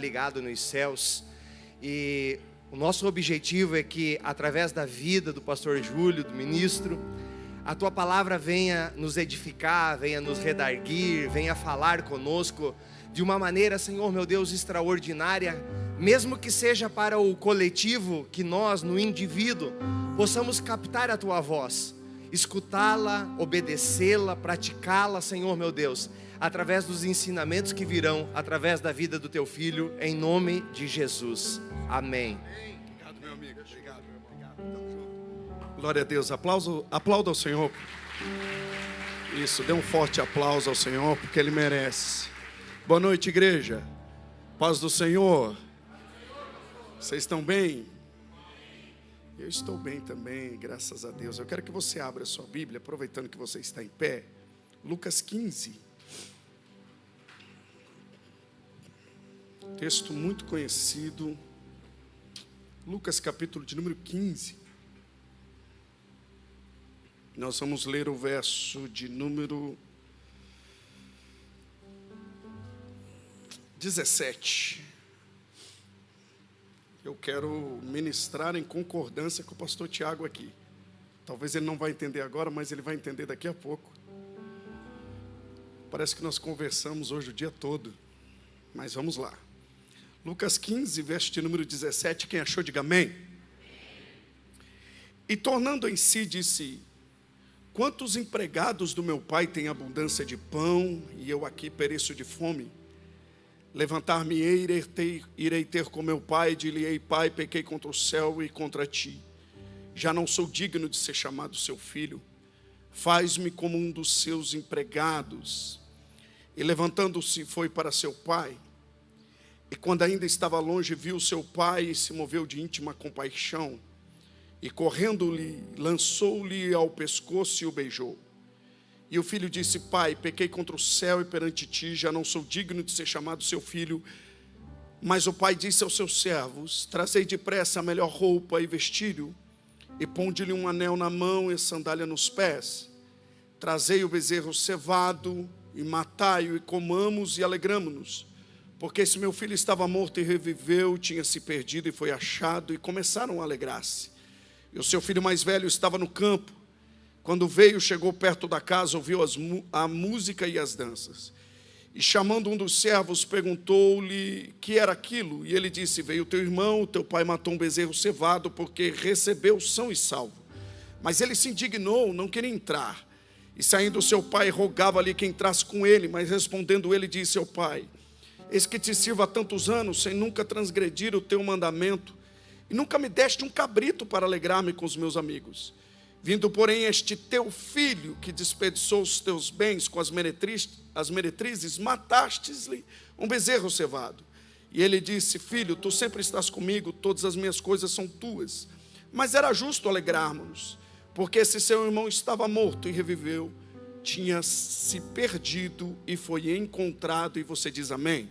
ligado nos céus, e o nosso objetivo é que, através da vida do pastor Júlio, do ministro, a tua palavra venha nos edificar, venha nos redarguir, venha falar conosco de uma maneira, Senhor meu Deus, extraordinária, mesmo que seja para o coletivo, que nós, no indivíduo, possamos captar a tua voz, escutá-la, obedecê-la, praticá-la, Senhor meu Deus, através dos ensinamentos que virão, através da vida do teu filho, em nome de Jesus. Amém. Obrigado, meu amigo. Obrigado, meu irmão. Obrigado. Tamo junto. Glória a Deus. Aplauda ao Senhor. Isso, dê um forte aplauso ao Senhor, porque Ele merece. Boa noite, igreja. Paz do Senhor. Vocês estão bem? Eu estou bem também, graças a Deus. Eu quero que você abra a sua Bíblia, aproveitando que você está em pé. Lucas 15. Texto muito conhecido. Lucas capítulo de número 15. Nós vamos ler o verso de número 17. Eu quero ministrar em concordância com o pastor Tiago aqui. Talvez ele não vai entender agora, mas ele vai entender daqui a pouco. Parece que nós conversamos hoje o dia todo, mas vamos lá. Lucas 15, verso de número 17, quem achou, diga amém. E tornando em si, disse: quantos empregados do meu pai têm abundância de pão, e eu aqui pereço de fome? Levantar-me-ei, irei ter com meu pai, e dir-lhe-ei: pai, pequei contra o céu e contra ti. Já não sou digno de ser chamado seu filho. Faz-me como um dos seus empregados. E levantando-se, foi para seu pai. E quando ainda estava longe, viu seu pai e se moveu de íntima compaixão. E correndo-lhe, lançou-lhe ao pescoço e o beijou. E o filho disse: pai, pequei contra o céu e perante ti, já não sou digno de ser chamado seu filho. Mas o pai disse aos seus servos: trazei depressa a melhor roupa e vestírio, e ponde-lhe um anel na mão e sandália nos pés. Trazei o bezerro cevado, e matai-o, e comamos e alegramo-nos. Porque esse meu filho estava morto e reviveu, tinha se perdido e foi achado, e começaram a alegrar-se. E o seu filho mais velho estava no campo. Quando veio, chegou perto da casa, ouviu a música e as danças. E chamando um dos servos, perguntou-lhe que era aquilo. E ele disse: veio teu irmão, teu pai matou um bezerro cevado, porque recebeu são e salvo. Mas ele se indignou, não queria entrar. E saindo seu pai, rogava-lhe que entrasse com ele. Mas respondendo ele, disse ao pai: eis que te sirvo há tantos anos, sem nunca transgredir o teu mandamento, e nunca me deste um cabrito para alegrar-me com os meus amigos. Vindo, porém, este teu filho, que desperdiçou os teus bens com as meretrizes, matastes-lhe um bezerro cevado. E ele disse: filho, tu sempre estás comigo, todas as minhas coisas são tuas. Mas era justo alegrarmos-nos, porque esse seu irmão estava morto e reviveu, tinha se perdido e foi encontrado. E você diz amém?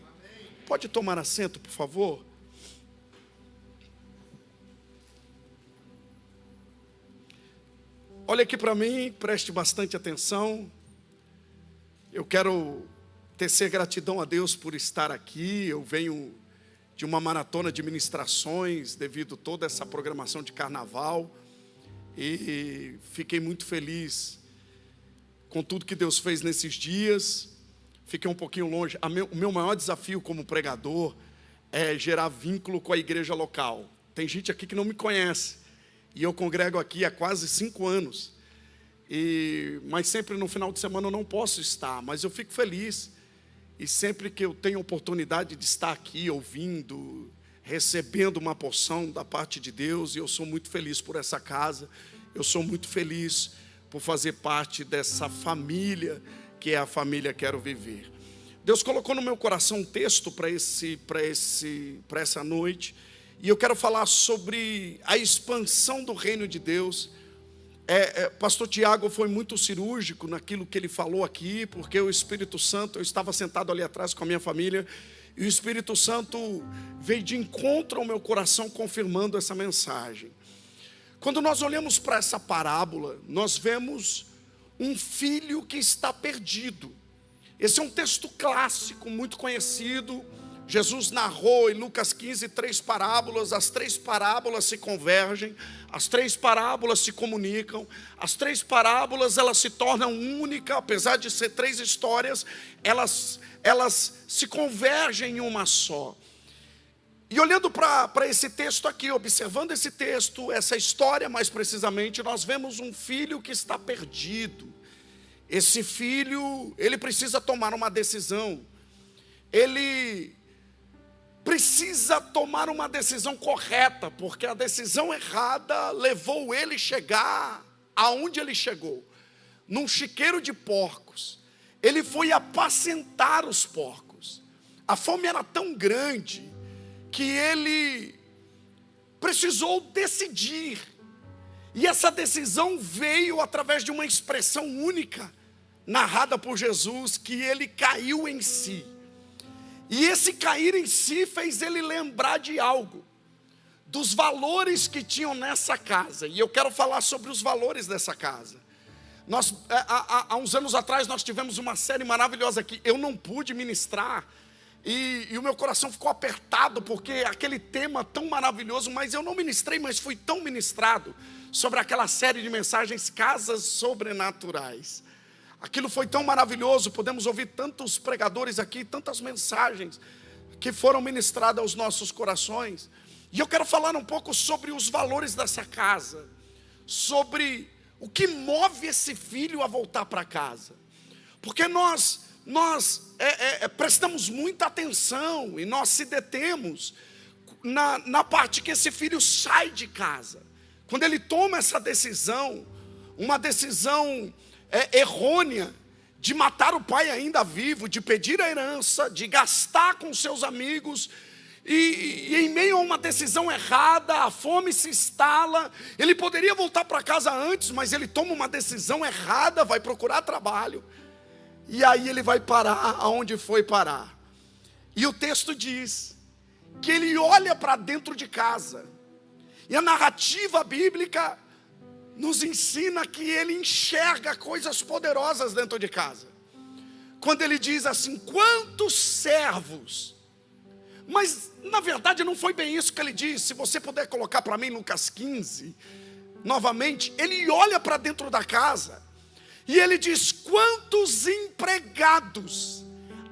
Pode tomar assento, por favor? Olha aqui para mim, preste bastante atenção. Eu quero tecer gratidão a Deus por estar aqui. Eu venho de uma maratona de ministrações devido a toda essa programação de carnaval. E fiquei muito feliz com tudo que Deus fez nesses dias. Fiquei um pouquinho longe. O meu maior desafio como pregador é gerar vínculo com a igreja local. Tem gente aqui que não me conhece. E eu congrego aqui há quase 5 anos. Mas sempre no final de semana eu não posso estar. Mas eu fico feliz. E sempre que eu tenho oportunidade de estar aqui ouvindo, recebendo uma porção da parte de Deus. E eu sou muito feliz por essa casa. Eu sou muito feliz por fazer parte dessa família, que é a família Quero Viver. Deus colocou no meu coração um texto para essa noite. E eu quero falar sobre a expansão do reino de Deus. Pastor Tiago foi muito cirúrgico naquilo que ele falou aqui, porque o Espírito Santo, eu estava sentado ali atrás com a minha família, e o Espírito Santo veio de encontro ao meu coração, confirmando essa mensagem. Quando nós olhamos para essa parábola, nós vemos um filho que está perdido. Esse é um texto clássico, muito conhecido, Jesus narrou em Lucas 15 3 parábolas, as 3 parábolas se convergem, as 3 parábolas se comunicam, as 3 parábolas elas se tornam única, apesar de ser 3 histórias, elas se convergem em uma só. E olhando para esse texto aqui, observando esse texto, essa história mais precisamente, nós vemos um filho que está perdido. Esse filho, ele precisa tomar uma decisão, ele precisa tomar uma decisão correta, porque a decisão errada levou ele a chegar aonde ele chegou, num chiqueiro de porcos. Ele foi apacentar os porcos. A fome era tão grande que ele precisou decidir, e essa decisão veio através de uma expressão única, narrada por Jesus, que ele caiu em si. E esse cair em si fez ele lembrar de algo, dos valores que tinham nessa casa. E eu quero falar sobre os valores dessa casa. Nós, há uns anos atrás, nós tivemos uma série maravilhosa aqui. Eu não pude ministrar, e o meu coração ficou apertado, porque aquele tema tão maravilhoso, mas eu não ministrei, mas fui tão ministrado sobre aquela série de mensagens, Casas Sobrenaturais. Aquilo foi tão maravilhoso, podemos ouvir tantos pregadores aqui, tantas mensagens que foram ministradas aos nossos corações. E eu quero falar um pouco sobre os valores dessa casa, sobre o que move esse filho a voltar para casa. Porque nós prestamos muita atenção e nós se detemos na parte que esse filho sai de casa. Quando ele toma essa decisão, uma decisão errônea, de matar o pai ainda vivo, de pedir a herança, de gastar com seus amigos, e em meio a uma decisão errada, a fome se instala. Ele poderia voltar para casa antes, mas ele toma uma decisão errada, vai procurar trabalho, e aí ele vai parar aonde foi parar. E o texto diz que ele olha para dentro de casa, e a narrativa bíblica nos ensina que ele enxerga coisas poderosas dentro de casa. Quando ele diz assim, quantos servos? Mas na verdade não foi bem isso que ele disse. Se você puder colocar para mim Lucas 15, novamente, ele olha para dentro da casa, e ele diz, quantos empregados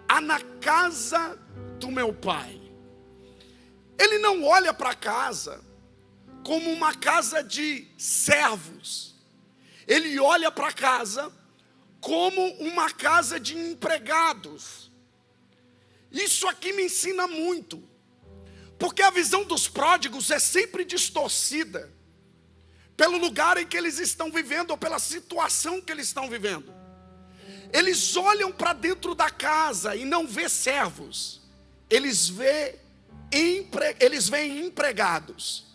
há na casa do meu pai? Ele não olha para a casa como uma casa de servos. Ele olha para a casa como uma casa de empregados. Isso aqui me ensina muito, porque a visão dos pródigos é sempre distorcida pelo lugar em que eles estão vivendo, ou pela situação que eles estão vivendo. Eles olham para dentro da casa e não vê servos, eles veem empregados.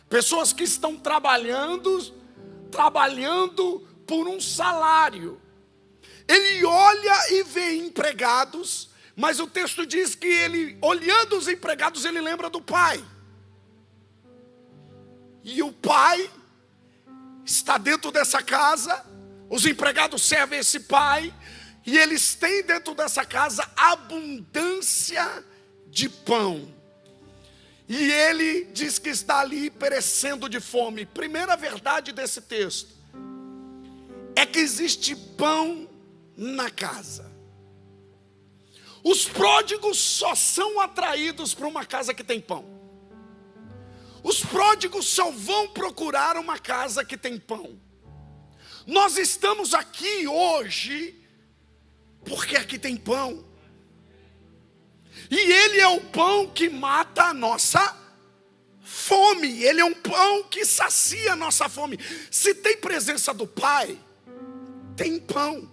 Pessoas que estão trabalhando por um salário. Ele olha e vê empregados, mas o texto diz que ele, olhando os empregados, ele lembra do pai. E o pai está dentro dessa casa, os empregados servem esse pai, e eles têm dentro dessa casa abundância de pão. E ele diz que está ali perecendo de fome. Primeira verdade desse texto é que existe pão na casa. Os pródigos só são atraídos para uma casa que tem pão. Os pródigos só vão procurar uma casa que tem pão. Nós estamos aqui hoje porque aqui tem pão. E ele é o pão que mata a nossa fome. Ele é um pão que sacia a nossa fome. Se tem presença do Pai, tem pão.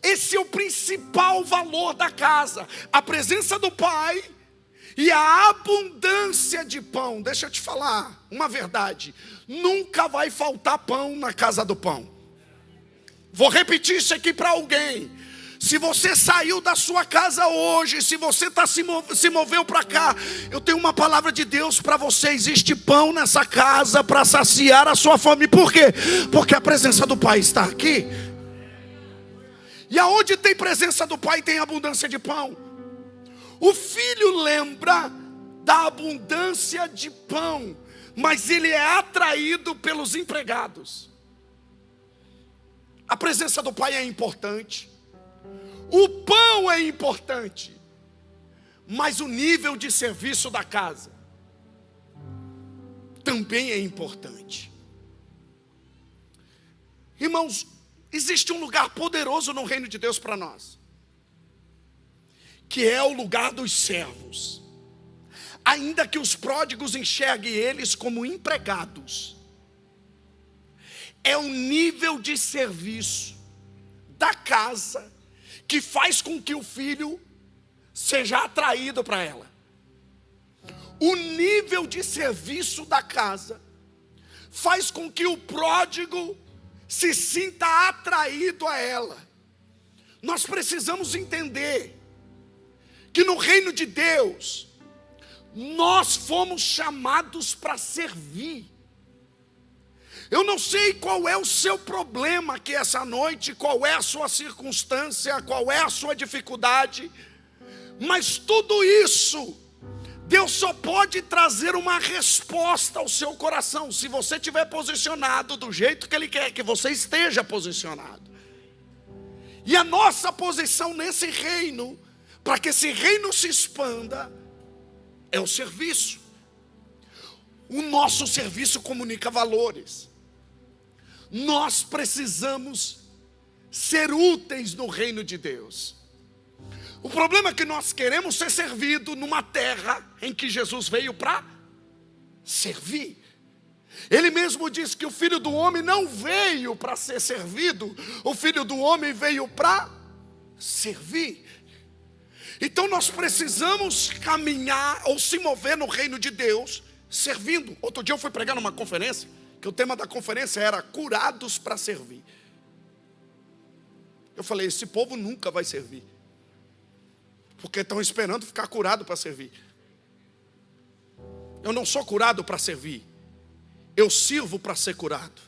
Esse é o principal valor da casa. A presença do Pai e a abundância de pão. Deixa eu te falar uma verdade. Nunca vai faltar pão na casa do pão. Vou repetir isso aqui para alguém. Se você saiu da sua casa hoje, se você se moveu para cá, eu tenho uma palavra de Deus para você. Existe pão nessa casa para saciar a sua fome. Por quê? Porque a presença do Pai está aqui. E aonde tem presença do Pai tem abundância de pão. O filho lembra da abundância de pão, mas ele é atraído pelos empregados. A presença do pai é importante, o pão é importante, mas o nível de serviço da casa também é importante. Irmãos, existe um lugar poderoso no reino de Deus para nós, que é o lugar dos servos. Ainda que os pródigos enxerguem eles como empregados, é o nível de serviço da casa que faz com que o filho seja atraído para ela. O nível de serviço da casa faz com que o pródigo se sinta atraído a ela. Nós precisamos entender que no reino de Deus, nós fomos chamados para servir. Eu não sei qual é o seu problema aqui essa noite, qual é a sua circunstância, qual é a sua dificuldade, mas tudo isso, Deus só pode trazer uma resposta ao seu coração, se você estiver posicionado do jeito que Ele quer que você esteja posicionado. E a nossa posição nesse reino, para que esse reino se expanda, é o serviço. O nosso serviço comunica valores. Nós precisamos ser úteis no reino de Deus. O problema é que nós queremos ser servidos numa terra em que Jesus veio para servir. Ele mesmo disse que o Filho do Homem não veio para ser servido, o Filho do Homem veio para servir. Então nós precisamos caminhar ou se mover no reino de Deus servindo. Outro dia eu fui pregar numa conferência, que o tema da conferência era curados para servir. Eu falei, esse povo nunca vai servir, porque estão esperando ficar curado para servir. Eu não sou curado para servir, eu sirvo para ser curado.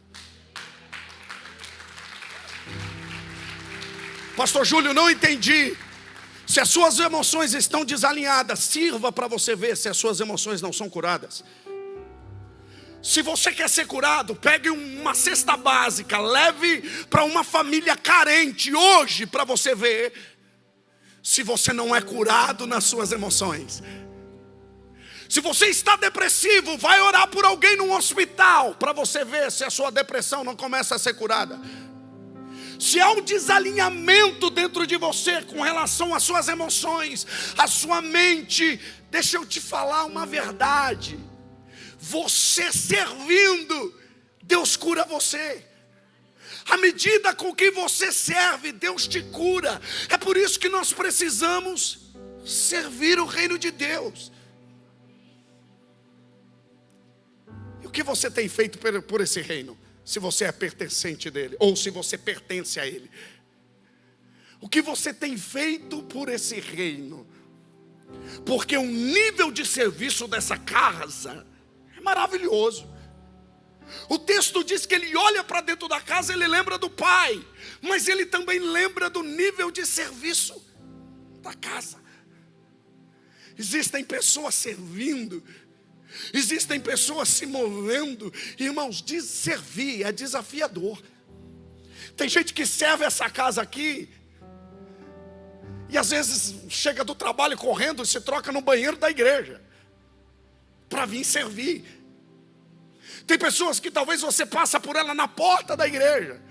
Pastor Júlio, não entendi. Se as suas emoções estão desalinhadas, sirva para você ver se as suas emoções não são curadas. Se você quer ser curado, pegue uma cesta básica, leve para uma família carente hoje, para você ver se você não é curado nas suas emoções. Se você está depressivo, vai orar por alguém num hospital, para você ver se a sua depressão não começa a ser curada. Se há um desalinhamento dentro de você com relação às suas emoções, à sua mente, deixa eu te falar uma verdade. Você servindo, Deus cura você. À medida com que você serve, Deus te cura. É por isso que nós precisamos servir o reino de Deus. E o que você tem feito por esse reino? Se você é pertencente dele, ou se você pertence a ele. O que você tem feito por esse reino? Porque o nível de serviço dessa casa é maravilhoso. O texto diz que ele olha para dentro da casa, ele lembra do pai, mas ele também lembra do nível de serviço da casa. Existem pessoas servindo, existem pessoas se movendo. Irmãos, servir é desafiador. Tem gente que serve essa casa aqui e às vezes chega do trabalho correndo e se troca no banheiro da igreja para vir servir. Tem pessoas que talvez você passa por ela na porta da igreja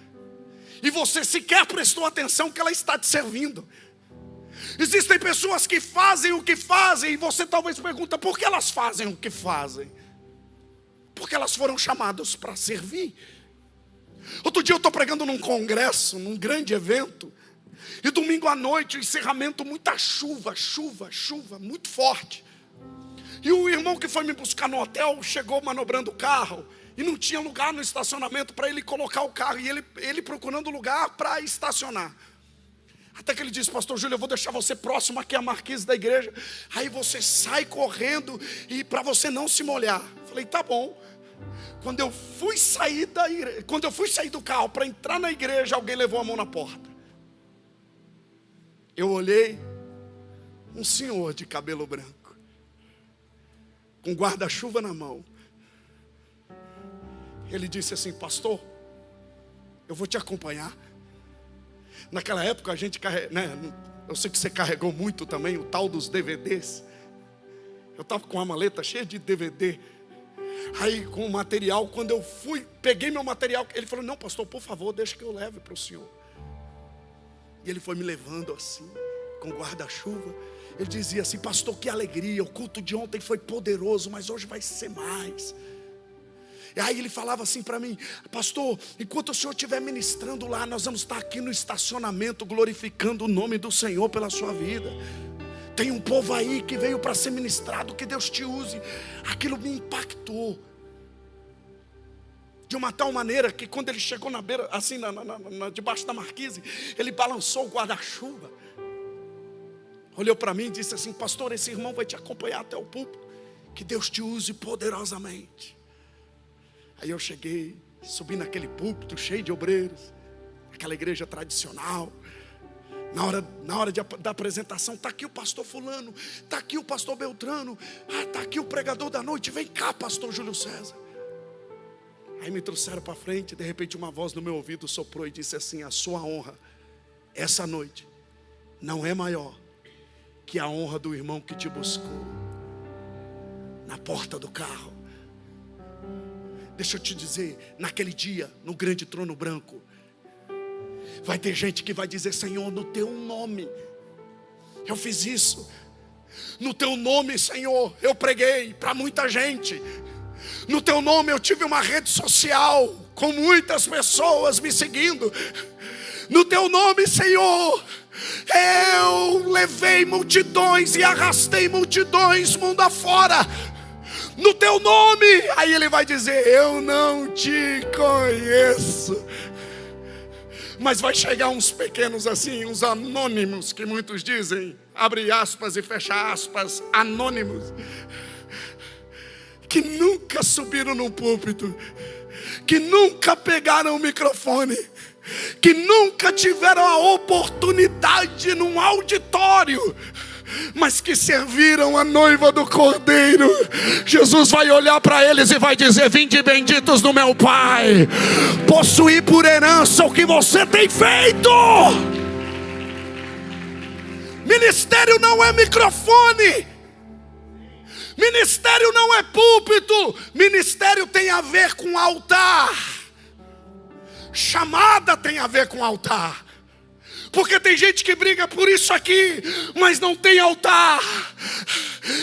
e você sequer prestou atenção que ela está te servindo. Existem pessoas que fazem o que fazem e você talvez pergunta, por que elas fazem o que fazem? Porque elas foram chamadas para servir. Outro dia eu estou pregando num congresso, num grande evento, e domingo à noite, o encerramento, muita chuva, muito forte. E o irmão que foi me buscar no hotel chegou manobrando o carro e não tinha lugar no estacionamento para ele colocar o carro, e ele procurando lugar para estacionar. Até que ele disse, pastor Júlio, eu vou deixar você próximo aqui à marquise da igreja, aí você sai correndo e para você não se molhar. Falei, tá bom. Quando eu fui sair do carro para entrar na igreja, alguém levou a mão na porta. Eu olhei, um senhor de cabelo branco, com guarda-chuva na mão. Ele disse assim: pastor, eu vou te acompanhar. Naquela época a gente eu sei que você carregou muito também o tal dos DVDs. Eu estava com uma maleta cheia de DVD. Aí com o material, quando eu fui, peguei meu material, ele falou: não, pastor, por favor, deixa que eu leve para o senhor. E ele foi me levando assim, com guarda-chuva. Ele dizia assim: pastor, que alegria, o culto de ontem foi poderoso, mas hoje vai ser mais. E aí ele falava assim para mim: pastor, enquanto o senhor estiver ministrando lá, nós vamos estar aqui no estacionamento glorificando o nome do Senhor pela sua vida. Tem um povo aí que veio para ser ministrado, que Deus te use. Aquilo me impactou de uma tal maneira que quando ele chegou na beira, assim, debaixo da marquise, ele balançou o guarda-chuva, olhou para mim e disse assim: pastor, esse irmão vai te acompanhar até o púlpito, que Deus te use poderosamente. Aí eu cheguei, subi naquele púlpito cheio de obreiros, aquela igreja tradicional. Na hora da apresentação, está aqui o pastor fulano, está aqui o pastor Beltrano, está aqui o pregador da noite, vem cá, pastor Júlio César. Aí me trouxeram para frente, de repente uma voz no meu ouvido soprou e disse assim: a sua honra, essa noite, não é maior que a honra do irmão que te buscou na porta do carro. Deixa eu te dizer, naquele dia, no grande trono branco, vai ter gente que vai dizer: Senhor, no teu nome eu fiz isso. No teu nome, Senhor, eu preguei para muita gente. No teu nome eu tive uma rede social com muitas pessoas me seguindo. No teu nome, Senhor, eu levei multidões e arrastei multidões mundo afora. No teu nome. Aí ele vai dizer: eu não te conheço. Mas vai chegar uns pequenos assim, uns anônimos, que muitos dizem, abre aspas e fecha aspas, anônimos, que nunca subiram no púlpito, que nunca pegaram o microfone, que nunca tiveram a oportunidade num auditório, mas que serviram a noiva do Cordeiro. Jesus vai olhar para eles e vai dizer: vinde benditos do meu Pai, possuir por herança o que você tem feito. Ministério não é microfone, ministério não é púlpito, ministério tem a ver com altar, chamada tem a ver com altar. Porque tem gente que briga por isso aqui, mas não tem altar.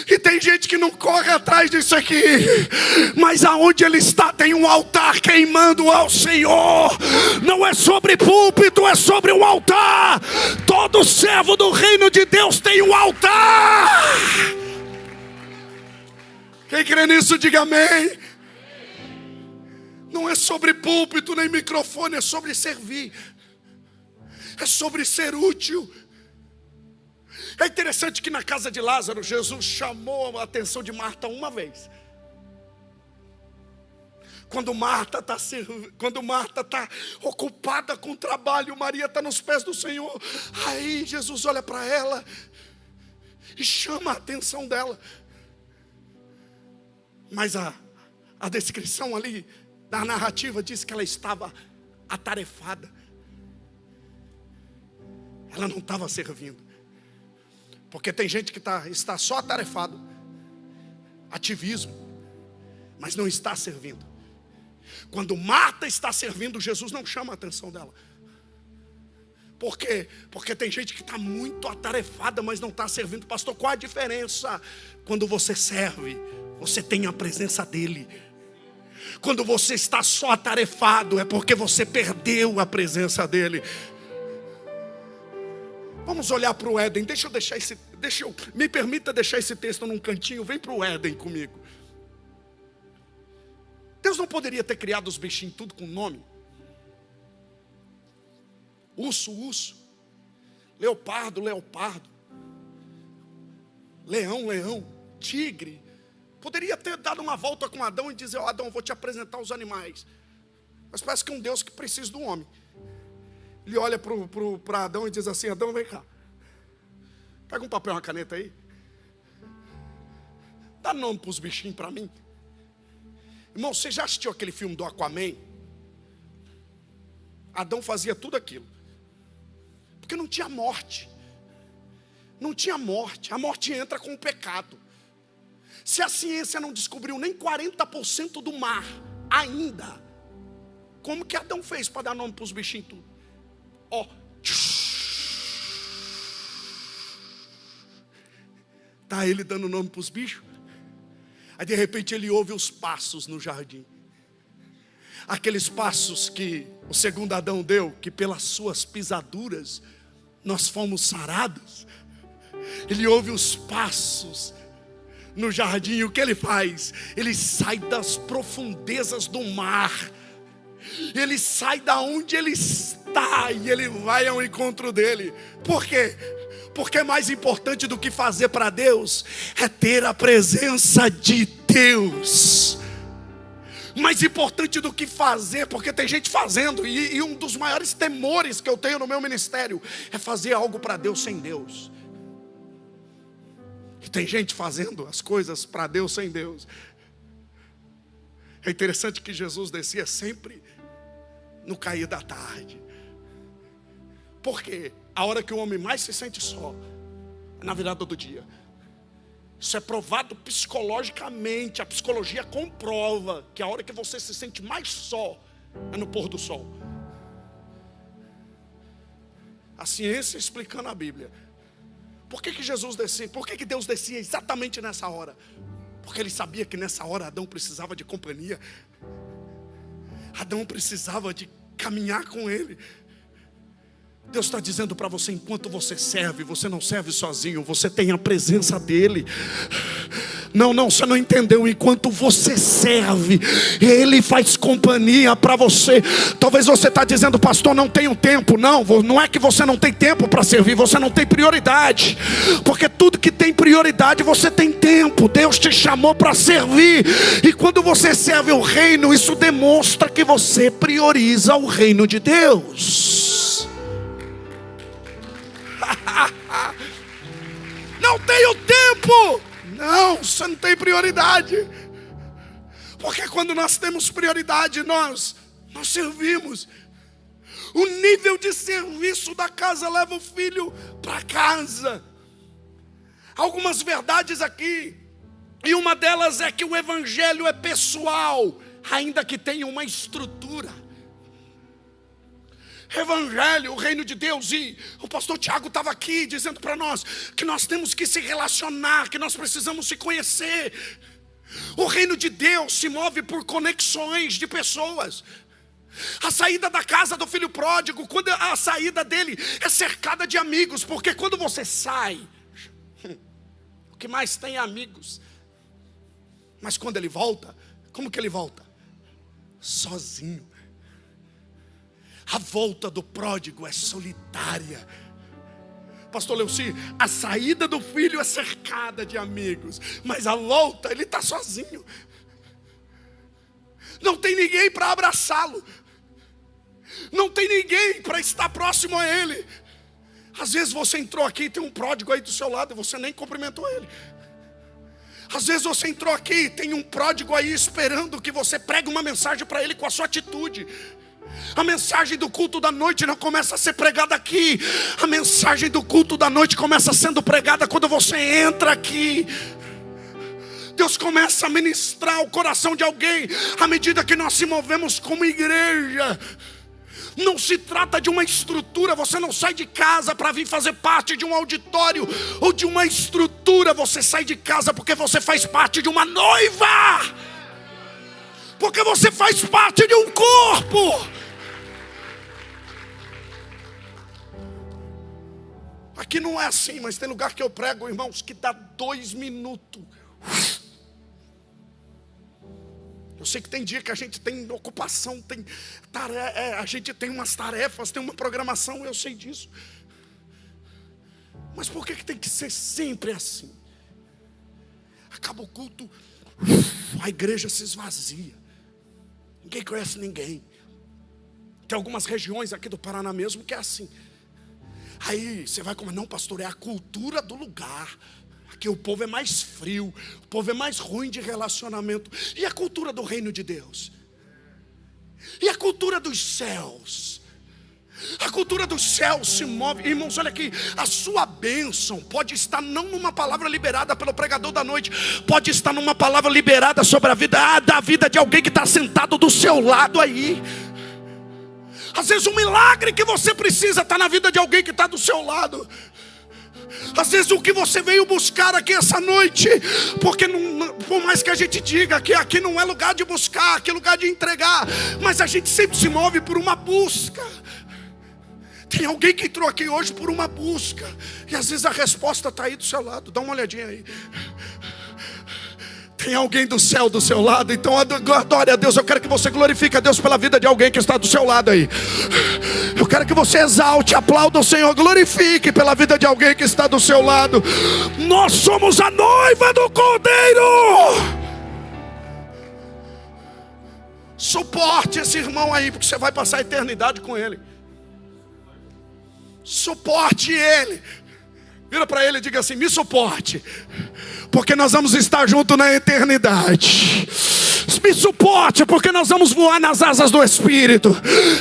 E tem gente que não corre atrás disso aqui, mas aonde ele está tem um altar queimando ao Senhor. Não é sobre púlpito, é sobre o altar. Todo servo do reino de Deus tem um altar. Quem crê nisso, diga amém. Não é sobre púlpito nem microfone, é sobre servir. É sobre ser útil. É interessante que na casa de Lázaro, Jesus chamou a atenção de Marta uma vez. Quando Marta está ocupada com o trabalho, Maria está nos pés do Senhor. Aí Jesus olha para ela e chama a atenção dela. Mas a descrição ali da narrativa diz que ela estava atarefada. Ela não estava servindo. Porque tem gente que está só atarefado, ativismo, mas não está servindo. Quando Marta está servindo, Jesus não chama a atenção dela. Por quê? Porque tem gente que está muito atarefada, mas não está servindo. Pastor, qual a diferença? Quando você serve, você tem a presença dele. Quando você está só atarefado, é porque você perdeu a presença dele. Vamos olhar para o Éden. Me permita deixar esse texto num cantinho. Vem para o Éden comigo. Deus não poderia ter criado os bichinhos tudo com nome? Urso, urso. Leopardo, leopardo. Leão, leão. Tigre. Poderia ter dado uma volta com Adão e dizer: Adão, eu vou te apresentar os animais. Mas parece que é um Deus que precisa do homem. Ele olha para Adão e diz assim: Adão, vem cá. Pega um papel e uma caneta aí. Dá nome para os bichinhos para mim. Irmão, você já assistiu aquele filme do Aquaman? Adão fazia tudo aquilo. Porque não tinha morte. Não tinha morte. A morte entra com o pecado. Se a ciência não descobriu nem 40% do mar ainda, como que Adão fez para dar nome para os bichinhos tudo? Ó. Tá ele dando nome para os bichos. Aí de repente ele ouve os passos no jardim. Aqueles passos que o segundo Adão deu, que pelas suas pisaduras nós fomos sarados. Ele ouve os passos no jardim, e o que ele faz? Ele sai das profundezas do mar. Ele sai da onde ele está e ele vai ao encontro dele. Por quê? Porque mais importante do que fazer para Deus é ter a presença de Deus. Mais importante do que fazer, porque tem gente fazendo, e um dos maiores temores que eu tenho no meu ministério é fazer algo para Deus sem Deus. E tem gente fazendo as coisas para Deus sem Deus. É interessante que Jesus descia sempre no cair da tarde. Por quê? A hora que o homem mais se sente só é na virada do dia. Isso é provado psicologicamente. A psicologia comprova que a hora que você se sente mais só é no pôr do sol. A ciência explicando a Bíblia. Por que Jesus descia? Por que Deus descia exatamente nessa hora? Porque ele sabia que nessa hora Adão precisava de companhia. Adão precisava de caminhar com ele. Deus está dizendo para você, enquanto você serve, você não serve sozinho, você tem a presença dele. Não, você não entendeu. Enquanto você serve, ele faz companhia para você. Talvez você está dizendo, pastor, não tenho tempo. Não é que você não tem tempo para servir, você não tem prioridade. Porque tudo que tem prioridade, você tem tempo. Deus te chamou para servir. E quando você serve o reino, isso demonstra que você prioriza o reino de Deus. Não tenho tempo. Não, você não tem prioridade. Porque quando nós temos prioridade, nós servimos. O nível de serviço da casa leva o filho para casa. Algumas verdades aqui, e uma delas é que o evangelho é pessoal, ainda que tenha uma estrutura. Evangelho, o reino de Deus, e o pastor Tiago estava aqui dizendo para nós que nós temos que se relacionar, que nós precisamos se conhecer. O reino de Deus se move por conexões de pessoas. A saída da casa do filho pródigo, quando a saída dele é cercada de amigos, porque quando você sai, o que mais tem é amigos. Mas quando ele volta, como que ele volta? Sozinho. A volta do pródigo é solitária. Pastor Leuci, a saída do filho é cercada de amigos, mas a volta, ele está sozinho. Não tem ninguém para abraçá-lo. Não tem ninguém para estar próximo a ele. Às vezes você entrou aqui e tem um pródigo aí do seu lado e você nem cumprimentou ele. Às vezes você entrou aqui e tem um pródigo aí esperando que você pregue uma mensagem para ele com a sua atitude. A mensagem do culto da noite não começa a ser pregada aqui. A mensagem do culto da noite começa sendo pregada quando você entra aqui. Deus começa a ministrar o coração de alguém à medida que nós se movemos como igreja. Não se trata de uma estrutura. Você não sai de casa para vir fazer parte de um auditório ou de uma estrutura. Você sai de casa porque você faz parte de uma noiva. Porque você faz parte de um corpo. Aqui não é assim, mas tem lugar que eu prego, irmãos, que dá 2 minutos. Eu sei que tem dia que a gente tem ocupação, tem a gente tem umas tarefas, tem uma programação, eu sei disso. Mas por que tem que ser sempre assim? Acaba o culto, a igreja se esvazia. Ninguém conhece ninguém. Tem algumas regiões aqui do Paraná mesmo que é assim. Aí você vai como, não pastor, é a cultura do lugar. Aqui o povo é mais frio, o povo é mais ruim de relacionamento. E a cultura do reino de Deus? E a cultura dos céus? A cultura dos céus se move. Irmãos, olha aqui, a sua bênção pode estar não numa palavra liberada pelo pregador da noite, pode estar numa palavra liberada sobre a vida, da vida de alguém que está sentado do seu lado aí. Às vezes um milagre que você precisa está na vida de alguém que está do seu lado. Às vezes o que você veio buscar aqui essa noite, porque não, por mais que a gente diga que aqui não é lugar de buscar, aqui é lugar de entregar, mas a gente sempre se move por uma busca. Tem alguém que entrou aqui hoje por uma busca, e às vezes a resposta está aí do seu lado. Dá uma olhadinha aí. Tem alguém do céu do seu lado, então adore a Deus. Eu quero que você glorifique a Deus pela vida de alguém que está do seu lado aí. Eu quero que você exalte, aplauda o Senhor, glorifique pela vida de alguém que está do seu lado. Nós somos a noiva do Cordeiro. Suporte esse irmão aí, porque você vai passar a eternidade com ele. Suporte ele. Vira para ele e diga assim: me suporte, porque nós vamos estar juntos na eternidade. Me suporte, porque nós vamos voar nas asas do Espírito.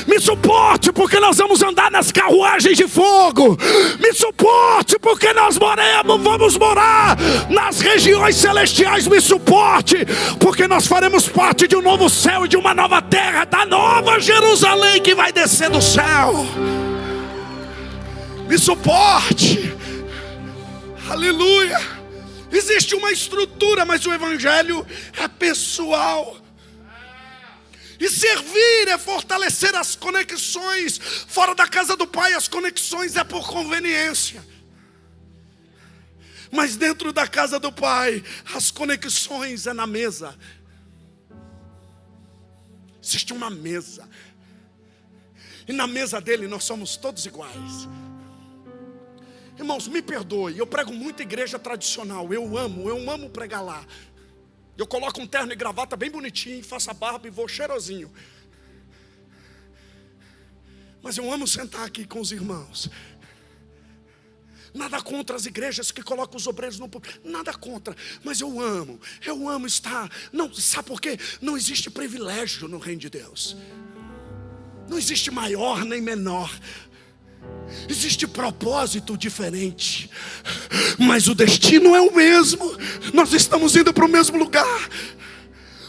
Me suporte, porque nós vamos andar nas carruagens de fogo. Me suporte, porque nós vamos morar nas regiões celestiais. Me suporte, porque nós faremos parte de um novo céu e de uma nova terra, da nova Jerusalém que vai descer do céu. Me suporte. Aleluia. Existe uma estrutura, mas o evangelho é pessoal. E servir é fortalecer as conexões. Fora da casa do Pai, as conexões é por conveniência. Mas dentro da casa do Pai, as conexões é na mesa. Existe uma mesa. E na mesa dele nós somos todos iguais. Irmãos, me perdoe, eu prego muito igreja tradicional, eu amo pregar lá. Eu coloco um terno e gravata bem bonitinho, faço a barba e vou cheirosinho. Mas eu amo sentar aqui com os irmãos. Nada contra as igrejas que colocam os obreiros no púlpito, nada contra, mas eu amo estar. Não, sabe por quê? Não existe privilégio no reino de Deus. Não existe maior nem menor. Existe propósito diferente, mas o destino é o mesmo. Nós estamos indo para o mesmo lugar.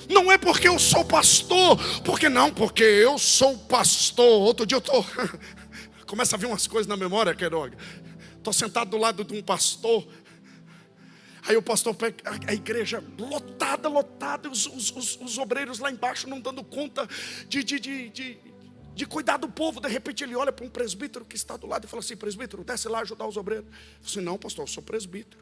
Não é porque eu sou pastor, porque eu sou pastor. Outro dia começa a vir umas coisas na memória, Queiroga. Estou sentado do lado de um pastor. Aí o pastor pega a igreja lotada, os obreiros lá embaixo não dando conta de cuidar do povo. De repente ele olha para um presbítero que está do lado e fala assim: presbítero, desce lá ajudar os obreiros. Eu falei assim: não, pastor, eu sou presbítero.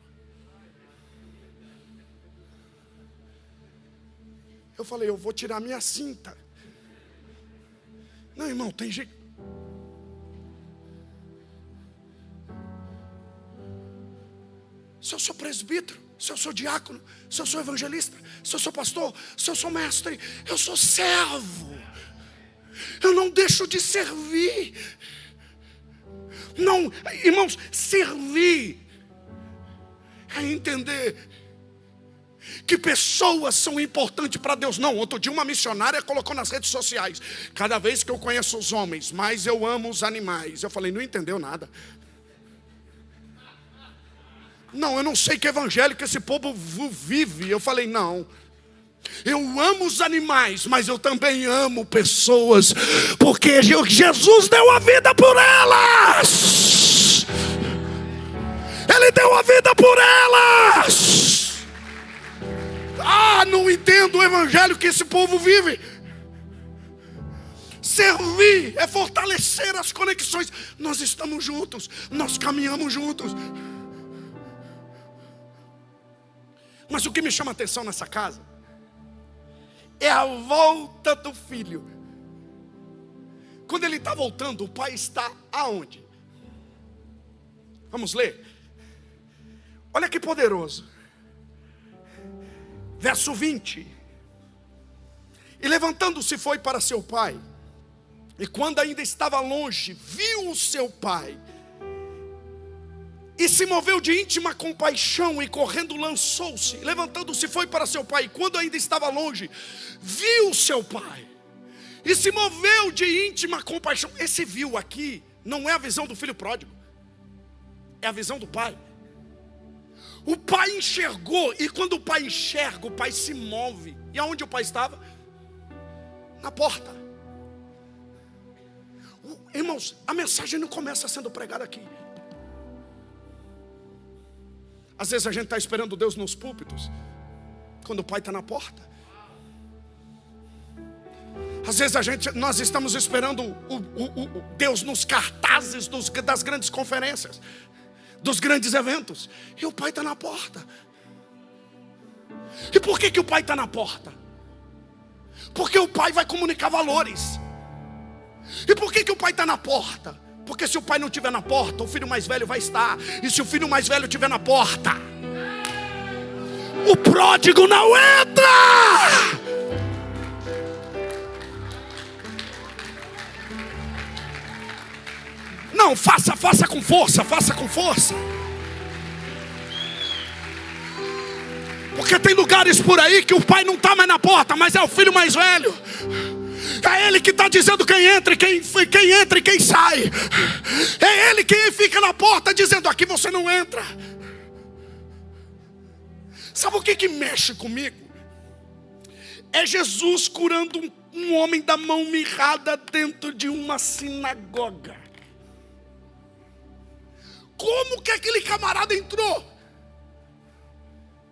Eu falei: eu vou tirar minha cinta. Não, irmão, tem jeito. Se eu sou presbítero, se eu sou diácono, se eu sou evangelista, se eu sou pastor, se eu sou mestre, eu sou servo. Eu não deixo de servir. Não, irmãos, servir é entender que pessoas são importantes para Deus. Não, outro dia uma missionária colocou nas redes sociais: cada vez que eu conheço os homens, mais eu amo os animais. Eu falei: não entendeu nada. Não, eu não sei que evangelho que esse povo vive. Eu falei: não, eu amo os animais, mas eu também amo pessoas, porque Jesus deu a vida por elas. Ele deu a vida por elas. Não entendo o evangelho que esse povo vive. Servir é fortalecer as conexões. Nós estamos juntos, nós caminhamos juntos. Mas o que me chama a atenção nessa casa é a volta do filho. Quando ele está voltando, o pai está aonde? Vamos ler. Olha que poderoso. Verso 20. E levantando-se foi para seu pai. E quando ainda estava longe, viu o seu pai E se moveu de íntima compaixão, e correndo lançou-se, levantando-se foi para seu pai. E quando ainda estava longe, viu seu pai, e se moveu de íntima compaixão. Esse viu aqui não é a visão do filho pródigo, é a visão do pai. O pai enxergou, e quando o pai enxerga, o pai se move. E aonde o pai estava? Na porta. Irmãos, a mensagem não começa sendo pregada aqui. Às vezes a gente está esperando Deus nos púlpitos, quando o pai está na porta. Às vezes nós estamos esperando Deus nos cartazes das grandes conferências, dos grandes eventos, e o pai está na porta. E por que o pai está na porta? Porque o pai vai comunicar valores. E por que o pai está na porta? Porque se o pai não estiver na porta, o filho mais velho vai estar. E se o filho mais velho estiver na porta, o pródigo não entra. Não, faça com força, faça com força. Porque tem lugares por aí que o pai não está mais na porta, mas é o filho mais velho. É ele que está dizendo quem entra e quem sai. É ele quem fica na porta dizendo: aqui você não entra. Sabe o que mexe comigo? É Jesus curando um homem da mão mirrada dentro de uma sinagoga. Como que aquele camarada entrou?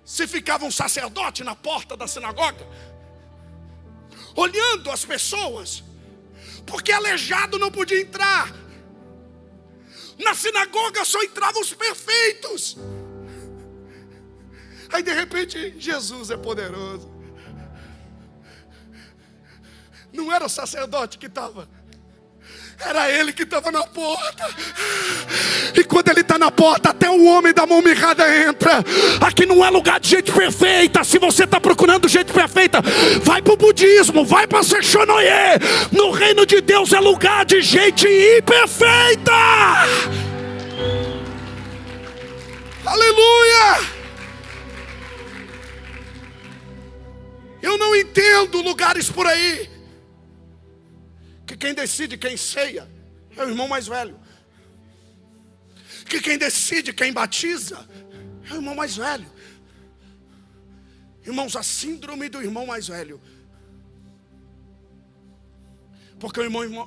Se ficava um sacerdote na porta da sinagoga, olhando as pessoas, porque aleijado não podia entrar. Na sinagoga só entravam os perfeitos. Aí de repente Jesus é poderoso. Não era o sacerdote que estava, era ele que estava na porta. E quando ele está na porta, até o homem da mão mirrada entra. Aqui não é lugar de gente perfeita. Se você está procurando gente perfeita, vai para o budismo, vai para Sechonoye. No reino de Deus é lugar de gente imperfeita. Aleluia. Eu não entendo lugares por aí que quem decide quem ceia é o irmão mais velho, que quem decide quem batiza é o irmão mais velho. Irmãos, a síndrome do irmão mais velho. Porque o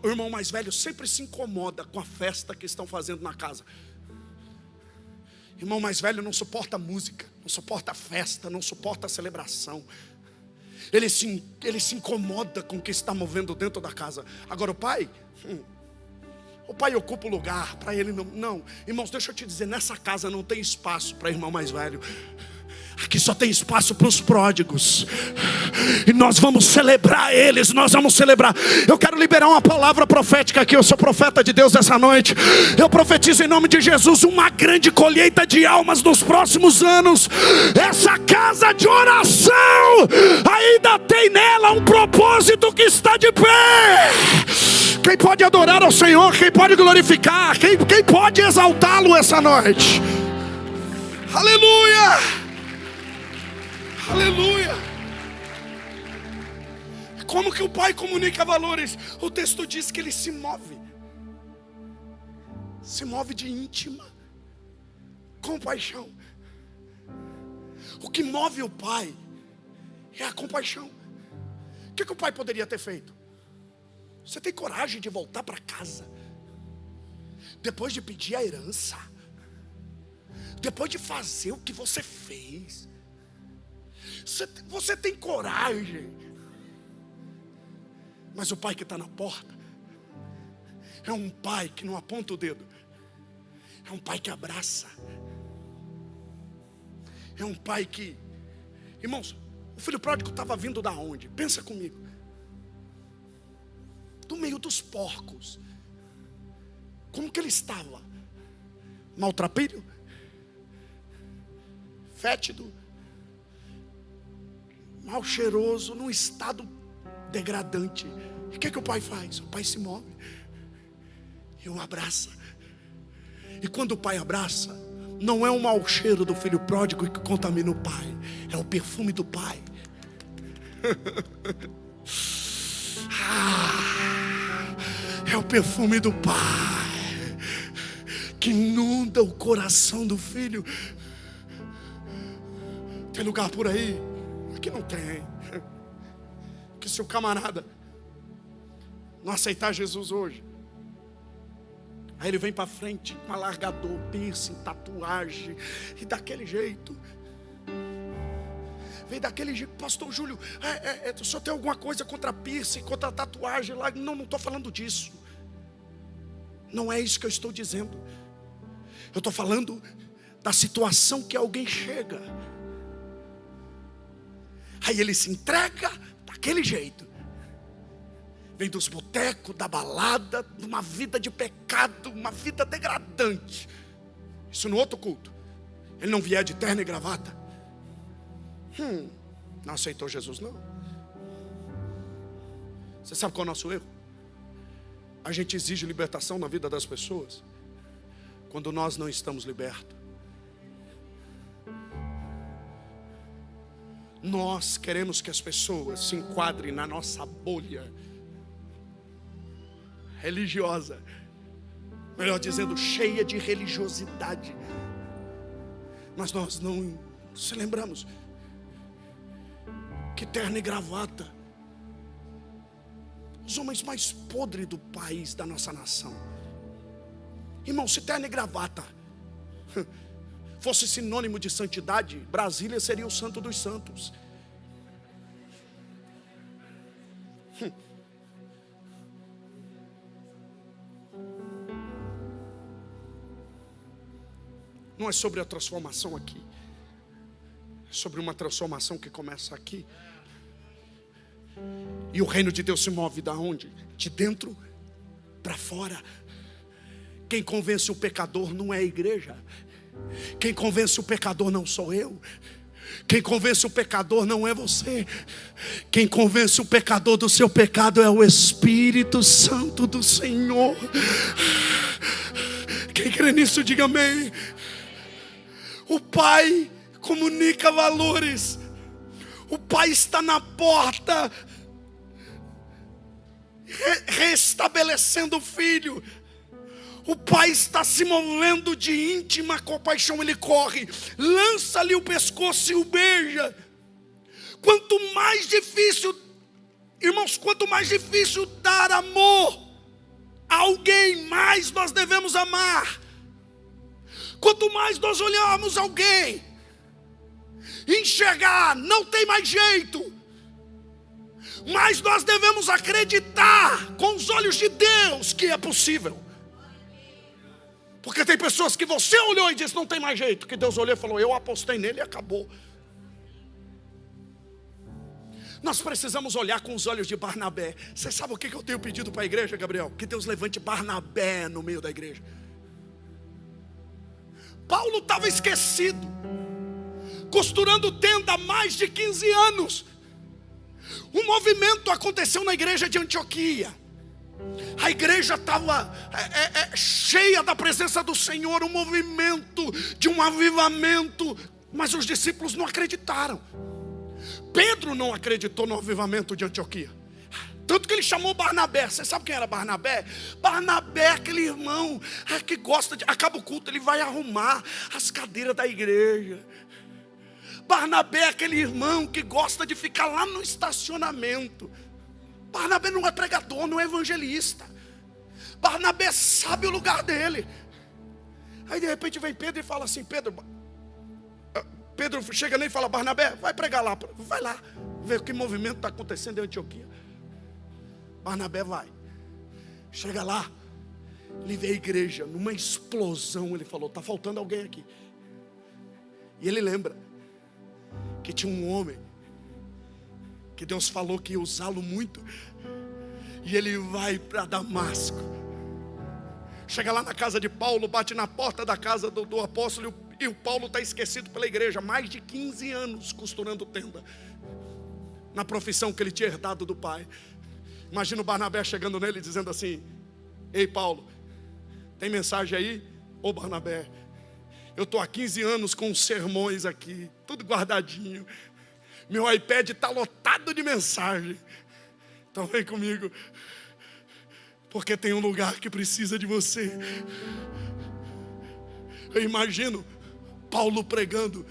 irmão mais velho sempre se incomoda com a festa que estão fazendo na casa. Irmão mais velho não suporta música, não suporta festa, não suporta celebração. Ele se incomoda com o que está movendo dentro da casa. Agora o pai ocupa o lugar. Para ele não. Irmãos, deixa eu te dizer, nessa casa não tem espaço para irmão mais velho. Aqui só tem espaço para os pródigos. E nós vamos celebrar eles. Nós vamos celebrar. Eu quero liberar uma palavra profética aqui. Eu sou profeta de Deus essa noite. Eu profetizo em nome de Jesus uma grande colheita de almas nos próximos anos. Essa casa de oração ainda tem nela um propósito que está de pé. Quem pode adorar ao Senhor? Quem pode glorificar? Quem pode exaltá-lo essa noite? Aleluia! Aleluia! Como que o pai comunica valores? O texto diz que ele se move de íntima compaixão. O que move o pai é a compaixão. O que o pai poderia ter feito? Você tem coragem de voltar para casa depois de pedir a herança, depois de fazer o que você fez? Você tem coragem? Mas o pai que está na porta é um pai que não aponta o dedo, é um pai que abraça, é um pai que... Irmãos, o filho pródigo estava vindo da onde? Pensa comigo. Do meio dos porcos. Como que ele estava? Maltrapilho? Fétido? Mal cheiroso, num estado degradante. E o que o pai faz? O pai se move e o abraça. E quando o pai abraça, Não é o mau cheiro do filho pródigo que contamina o pai, é o perfume do pai. É o perfume do pai que inunda o coração do filho. Tem lugar por aí? Aqui não tem. Que se o camarada não aceitar Jesus hoje, aí ele vem para frente com alargador, piercing, tatuagem, e daquele jeito. Vem daquele jeito, pastor Júlio, o senhor tem alguma coisa contra piercing, contra tatuagem lá? Não estou falando disso. Não é isso que eu estou dizendo. Eu estou falando da situação que alguém chega, aí ele se entrega daquele jeito. Vem dos botecos, da balada, de uma vida de pecado, uma vida degradante. Isso no outro culto. Ele não vier de terno e gravata. Não aceitou Jesus não. Você sabe qual é o nosso erro? A gente exige libertação na vida das pessoas quando nós não estamos libertos. Nós queremos que as pessoas se enquadrem na nossa bolha religiosa, melhor dizendo, cheia de religiosidade. Mas nós não se lembramos que terno e gravata, os homens mais podres do país, da nossa nação. Irmão, se terno e gravata fosse sinônimo de santidade, Brasília seria o santo dos santos. Não é sobre a transformação aqui, é sobre uma transformação que começa aqui. E o reino de Deus se move da onde? De dentro para fora. Quem convence o pecador não é a igreja. Quem convence o pecador não sou eu. Quem convence o pecador não é você. Quem convence o pecador do seu pecado é o Espírito Santo do Senhor. Quem crê nisso, diga amém. O Pai comunica valores. O Pai está na porta, restabelecendo o Filho. O Pai está se movendo de íntima compaixão. Ele corre, lança-lhe o pescoço e o beija. Quanto mais difícil, irmãos, quanto mais difícil dar amor a alguém, mais nós devemos amar. Quanto mais nós olharmos alguém, enxergar, não tem mais jeito, mas nós devemos acreditar com os olhos de Deus que é possível. Porque tem pessoas que você olhou e disse não tem mais jeito, que Deus olhou e falou eu apostei nele e acabou. Nós precisamos olhar com os olhos de Barnabé. Você sabe o que eu tenho pedido para a igreja, Gabriel? Que Deus levante Barnabé no meio da igreja. Paulo estava esquecido, costurando tenda há mais de 15 anos. Um movimento aconteceu na igreja de Antioquia. A igreja estava cheia da presença do Senhor, um movimento de um avivamento, mas os discípulos não acreditaram. Pedro não acreditou no avivamento de Antioquia, tanto que ele chamou Barnabé. Você sabe quem era Barnabé? Barnabé é aquele irmão que gosta de, acaba o culto, ele vai arrumar as cadeiras da igreja. Barnabé é aquele irmão que gosta de ficar lá no estacionamento. Barnabé não é pregador, não é evangelista. Barnabé sabe o lugar dele. Aí de repente vem Pedro e fala assim, Pedro chega nele e fala, Barnabé, vai pregar lá, vai lá, ver o que movimento está acontecendo em Antioquia. Barnabé vai, chega lá, ele vê a igreja numa explosão. Ele falou, está faltando alguém aqui. E ele lembra que tinha um homem que Deus falou que ia usá-lo muito. E ele vai para Damasco. Chega lá na casa de Paulo, bate na porta da casa do apóstolo. E o Paulo está esquecido pela igreja. Mais de 15 anos costurando tenda, na profissão que ele tinha herdado do pai. Imagina o Barnabé chegando nele dizendo assim, ei Paulo, tem mensagem aí? Ô Barnabé, Eu estou há 15 anos com os sermões aqui, tudo guardadinho. Meu iPad está lotado de mensagem. Então vem comigo, porque tem um lugar que precisa de você. Eu imagino Paulo pregando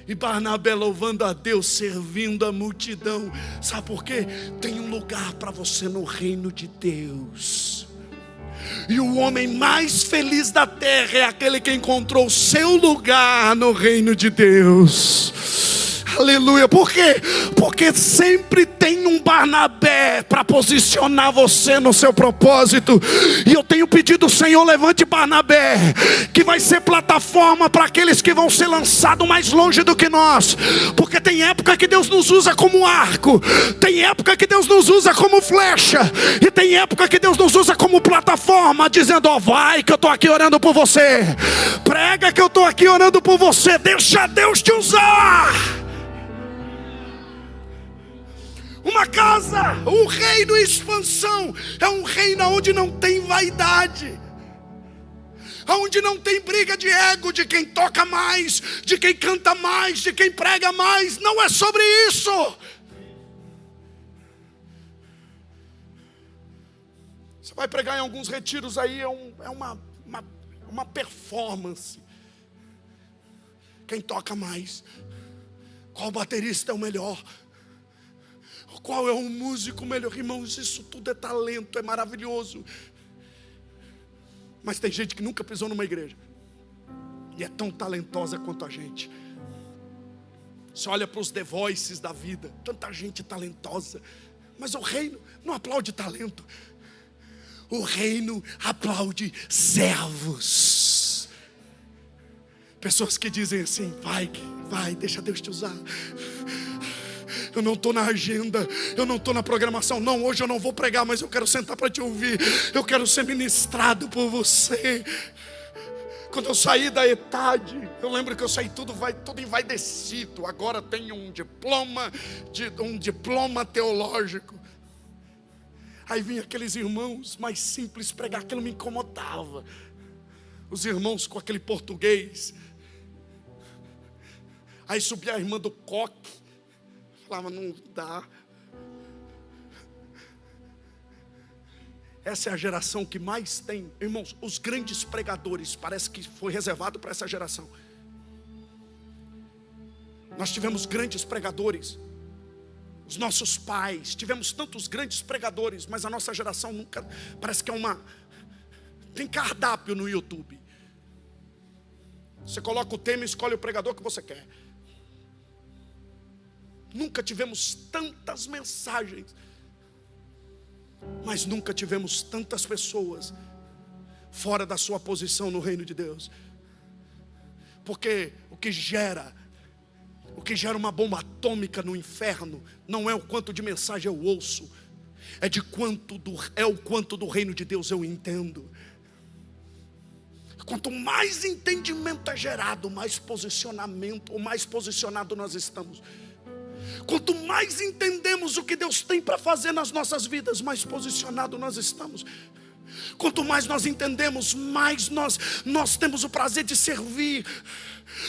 e Barnabé louvando a Deus, servindo a multidão. Sabe por quê? Tem um lugar para você no reino de Deus. E o homem mais feliz da terra é aquele que encontrou o seu lugar no reino de Deus. Aleluia. Por quê? Porque sempre tem um Barnabé para posicionar você no seu propósito. E eu tenho pedido, Senhor, levante Barnabé, que vai ser plataforma para aqueles que vão ser lançados mais longe do que nós. Porque tem época que Deus nos usa como arco, tem época que Deus nos usa como flecha, e tem época que Deus nos usa como plataforma, dizendo: ó, vai que eu estou aqui orando por você, prega que eu estou aqui orando por você, deixa Deus te usar. Uma casa, um reino em expansão, é um reino onde não tem vaidade, onde não tem briga de ego, de quem toca mais, de quem canta mais, de quem prega mais. Não é sobre isso. Você vai pregar em alguns retiros aí, é uma performance. Quem toca mais, qual baterista é o melhor, qual é o músico melhor. Irmãos, isso tudo é talento, é maravilhoso. Mas tem gente que nunca pisou numa igreja e é tão talentosa quanto a gente. Você olha para os The Voices da vida, tanta gente talentosa, mas o reino não aplaude talento. O reino aplaude servos. Pessoas que dizem assim: vai, deixa Deus te usar. Eu não estou na agenda, eu não estou na programação. Não, hoje eu não vou pregar, mas eu quero sentar para te ouvir. Eu quero ser ministrado por você. Quando eu saí da ETAD, eu lembro que eu saí tudo envaidecido. Agora tenho um diploma teológico. Aí vinha aqueles irmãos mais simples pregar, aquilo me incomodava. Os irmãos com aquele português. Aí subia a irmã do coque, falava: não dá. Essa é a geração que mais tem. Irmãos, os grandes pregadores, parece que foi reservado para essa geração. Nós tivemos grandes pregadores. Os nossos pais, tivemos tantos grandes pregadores, mas a nossa geração nunca, parece que tem cardápio no YouTube. Você coloca o tema e escolhe o pregador que você quer. Nunca tivemos tantas mensagens, mas nunca tivemos tantas pessoas fora da sua posição no reino de Deus. Porque o que gera uma bomba atômica no inferno não é o quanto de mensagem eu ouço, é o quanto do reino de Deus eu entendo. Quanto mais entendimento é gerado, mais posicionamento, ou mais posicionado nós estamos. Quanto mais entendemos o que Deus tem para fazer nas nossas vidas, mais posicionado nós estamos. Quanto mais nós entendemos, mais nós temos o prazer de servir.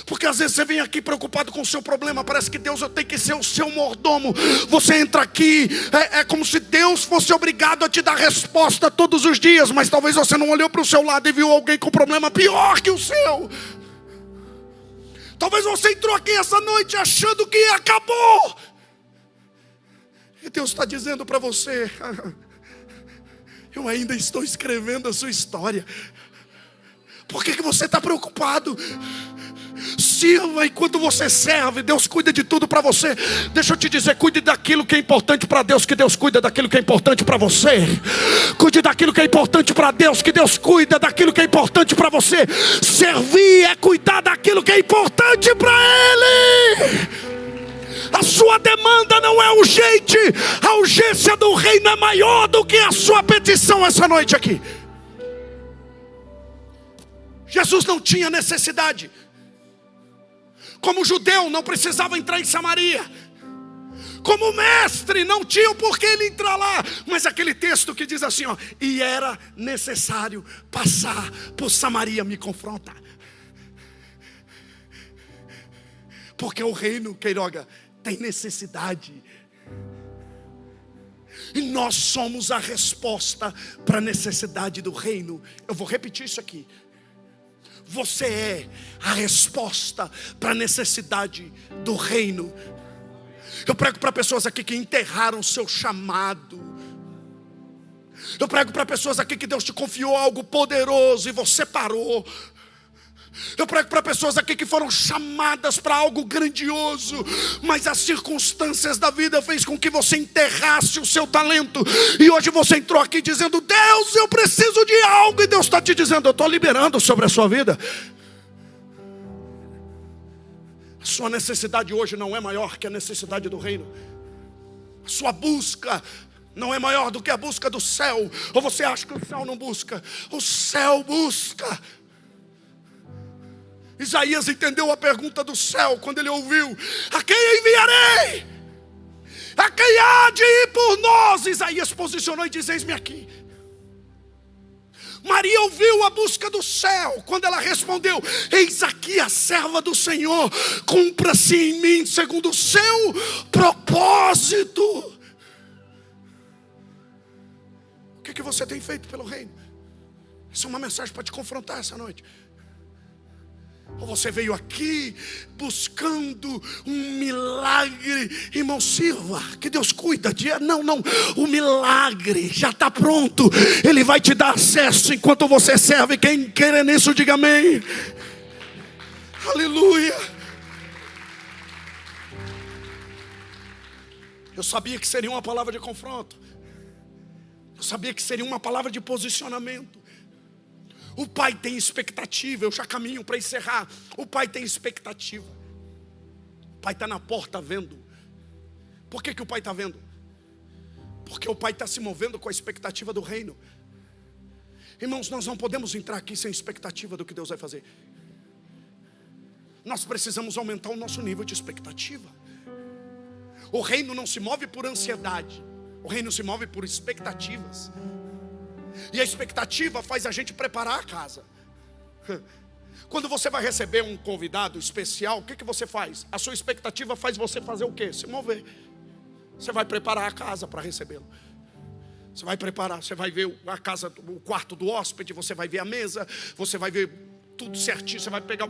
Porque às vezes você vem aqui preocupado com o seu problema, parece que Deus tem que ser o seu mordomo. Você entra aqui, é como se Deus fosse obrigado a te dar resposta todos os dias. Mas talvez você não olhou para o seu lado e viu alguém com problema pior que o seu. Talvez você entrou aqui essa noite achando que acabou, e Deus está dizendo para você: eu ainda estou escrevendo a sua história. Por que você está preocupado? Sirva enquanto você serve, Deus cuida de tudo para você. Deixa eu te dizer, cuide daquilo que é importante para Deus, que Deus cuida daquilo que é importante para você. Cuide daquilo que é importante para Deus, que Deus cuida daquilo que é importante para você. Servir é cuidar daquilo que é importante para Ele. A sua demanda não é urgente, a urgência do reino é maior do que a sua petição essa noite aqui. Jesus não tinha necessidade. Como judeu não precisava entrar em Samaria. Como mestre não tinha por que ele entrar lá. Mas aquele texto que diz assim, e era necessário passar por Samaria, me confronta. Porque o reino, Queiroga, tem necessidade. E nós somos a resposta para a necessidade do reino. Eu vou repetir isso aqui. Você é a resposta para a necessidade do reino. Eu prego para pessoas aqui que enterraram o seu chamado. Eu prego para pessoas aqui que Deus te confiou algo poderoso e você parou. Eu prego para pessoas aqui que foram chamadas para algo grandioso, mas as circunstâncias da vida fez com que você enterrasse o seu talento. E hoje você entrou aqui dizendo: Deus, eu preciso de algo. E Deus está te dizendo: eu estou liberando sobre a sua vida. A sua necessidade hoje não é maior que a necessidade do reino. A sua busca não é maior do que a busca do céu. Ou você acha que o céu não busca? O céu busca. Isaías entendeu a pergunta do céu quando ele ouviu: a quem enviarei? A quem há de ir por nós? Isaías posicionou e disse: eis-me aqui. Maria ouviu a busca do céu quando ela respondeu: eis aqui a serva do Senhor, cumpra-se em mim segundo o seu propósito. O que você tem feito pelo reino? Essa é uma mensagem para te confrontar essa noite. Ou você veio aqui buscando um milagre? Irmão, sirva, que Deus cuida de... Não, o milagre já está pronto. Ele vai te dar acesso enquanto você serve. Quem quer nisso, diga amém. Aleluia. Eu sabia que seria uma palavra de confronto. Eu sabia que seria uma palavra de posicionamento. O pai tem expectativa. Eu já caminho para encerrar. O pai tem expectativa. O pai está na porta vendo. Por que o pai está vendo? Porque o pai está se movendo com a expectativa do reino. Irmãos, nós não podemos entrar aqui sem expectativa do que Deus vai fazer. Nós precisamos aumentar o nosso nível de expectativa. O reino não se move por ansiedade. O reino se move por expectativas. E a expectativa faz a gente preparar a casa. Quando você vai receber um convidado especial, o que você faz? A sua expectativa faz você fazer o quê? Se mover. Você vai preparar a casa para recebê-lo. Você vai preparar, você vai ver a casa, o quarto do hóspede, você vai ver a mesa, você vai ver tudo certinho, você vai pegar,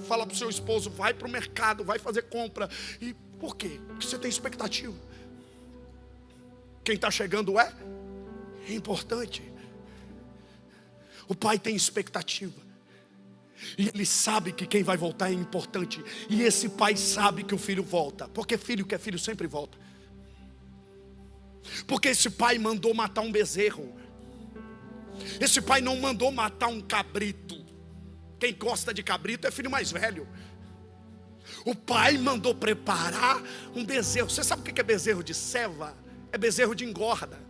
falar para o seu esposo, vai para o mercado, vai fazer compra. E por quê? Porque você tem expectativa. Quem está chegando é importante. O pai tem expectativa. E ele sabe que quem vai voltar é importante. E esse pai sabe que o filho volta. Porque filho que é filho sempre volta. Porque esse pai mandou matar um bezerro. Esse pai não mandou matar um cabrito. Quem gosta de cabrito é filho mais velho. O pai mandou preparar um bezerro. Você sabe o que é bezerro de ceva? É bezerro de engorda.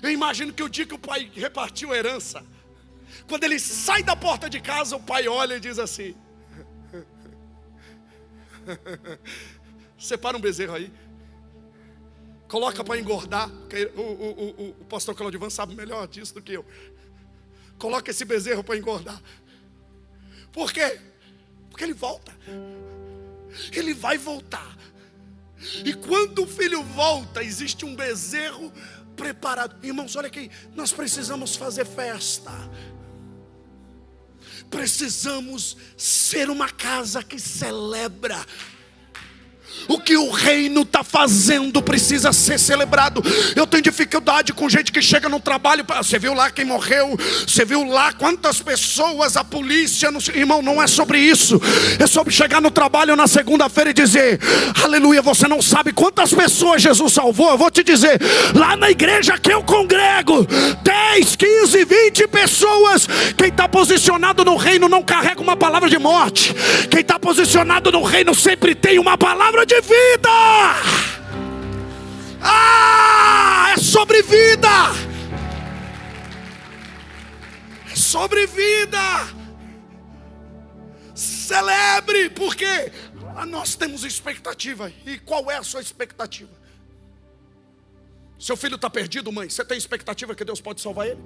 Eu imagino que o dia que o pai repartiu a herança, quando ele sai da porta de casa, o pai olha e diz assim: separa um bezerro aí, coloca para engordar. O pastor Claudivan sabe melhor disso do que eu. Coloca esse bezerro para engordar. Por quê? Porque ele volta. Ele vai voltar. E quando o filho volta, existe um bezerro preparado. Irmãos, olha aqui, nós precisamos fazer festa. Precisamos ser uma casa que celebra. O que o reino está fazendo precisa ser celebrado. Eu tenho dificuldade com gente que chega no trabalho. Você viu lá quem morreu? Você viu lá quantas pessoas? A polícia. Irmão, não é sobre isso. É sobre chegar no trabalho na segunda-feira e dizer: aleluia, você não sabe quantas pessoas Jesus salvou. Eu vou te dizer, lá na igreja que eu congrego, 10, 15, 20 pessoas. Quem está posicionado no reino não carrega uma palavra de morte. Quem está posicionado no reino sempre tem uma palavra de vida. É sobre vida. É sobre vida. Celebre, porque nós temos expectativa. E qual é a sua expectativa? Seu filho está perdido, mãe. Você tem expectativa que Deus pode salvar ele?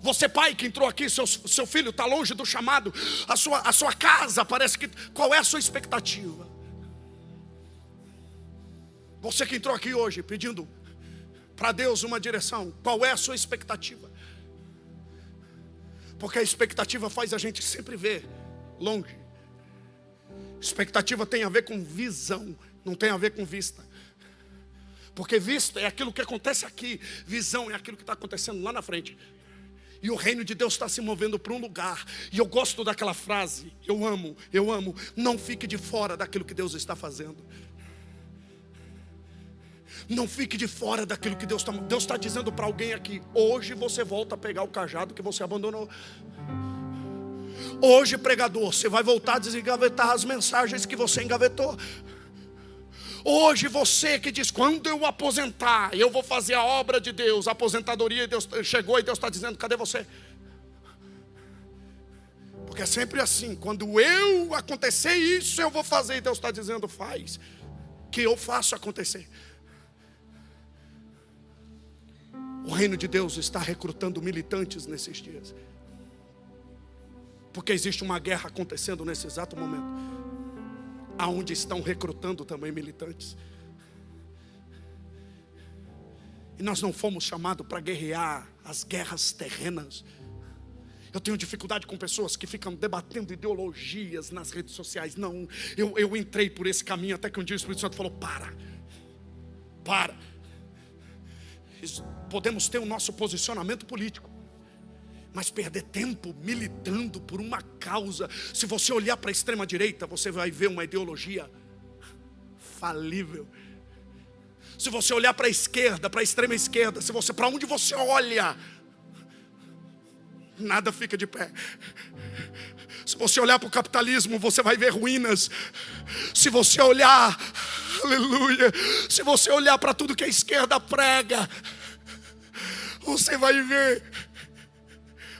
Você pai que entrou aqui, seu filho está longe do chamado, a sua casa parece que... Qual é a sua expectativa? Você que entrou aqui hoje pedindo para Deus uma direção, qual é a sua expectativa? Porque a expectativa faz a gente sempre ver longe. Expectativa tem a ver com visão, não tem a ver com vista. Porque vista é aquilo que acontece aqui, visão é aquilo que está acontecendo lá na frente. E o reino de Deus está se movendo para um lugar. E eu gosto daquela frase, eu amo, não fique de fora daquilo que Deus está fazendo. Não fique de fora daquilo que Deus está dizendo para alguém aqui. Hoje você volta a pegar o cajado que você abandonou. Hoje, pregador, você vai voltar a desengavetar as mensagens que você engavetou. Hoje você que diz, quando eu aposentar, eu vou fazer a obra de Deus, a aposentadoria, Deus chegou e Deus está dizendo, cadê você? Porque é sempre assim, quando eu acontecer isso, eu vou fazer, e Deus está dizendo, faz, que eu faço acontecer. O reino de Deus está recrutando militantes nesses dias. Porque existe uma guerra acontecendo nesse exato momento, aonde estão recrutando também militantes. E nós não fomos chamados para guerrear as guerras terrenas. Eu tenho dificuldade com pessoas que ficam debatendo ideologias nas redes sociais. Não, eu entrei por esse caminho até que um dia o Espírito Santo falou, para. Podemos ter o nosso posicionamento político, mas perder tempo militando por uma causa. Se você olhar para a extrema direita, você vai ver uma ideologia falível. Se você olhar para a esquerda, para a extrema esquerda, para onde você olha, nada fica de pé. Se você olhar para o capitalismo, você vai ver ruínas. Se você olhar, aleluia, se você olhar para tudo que a esquerda prega, você vai ver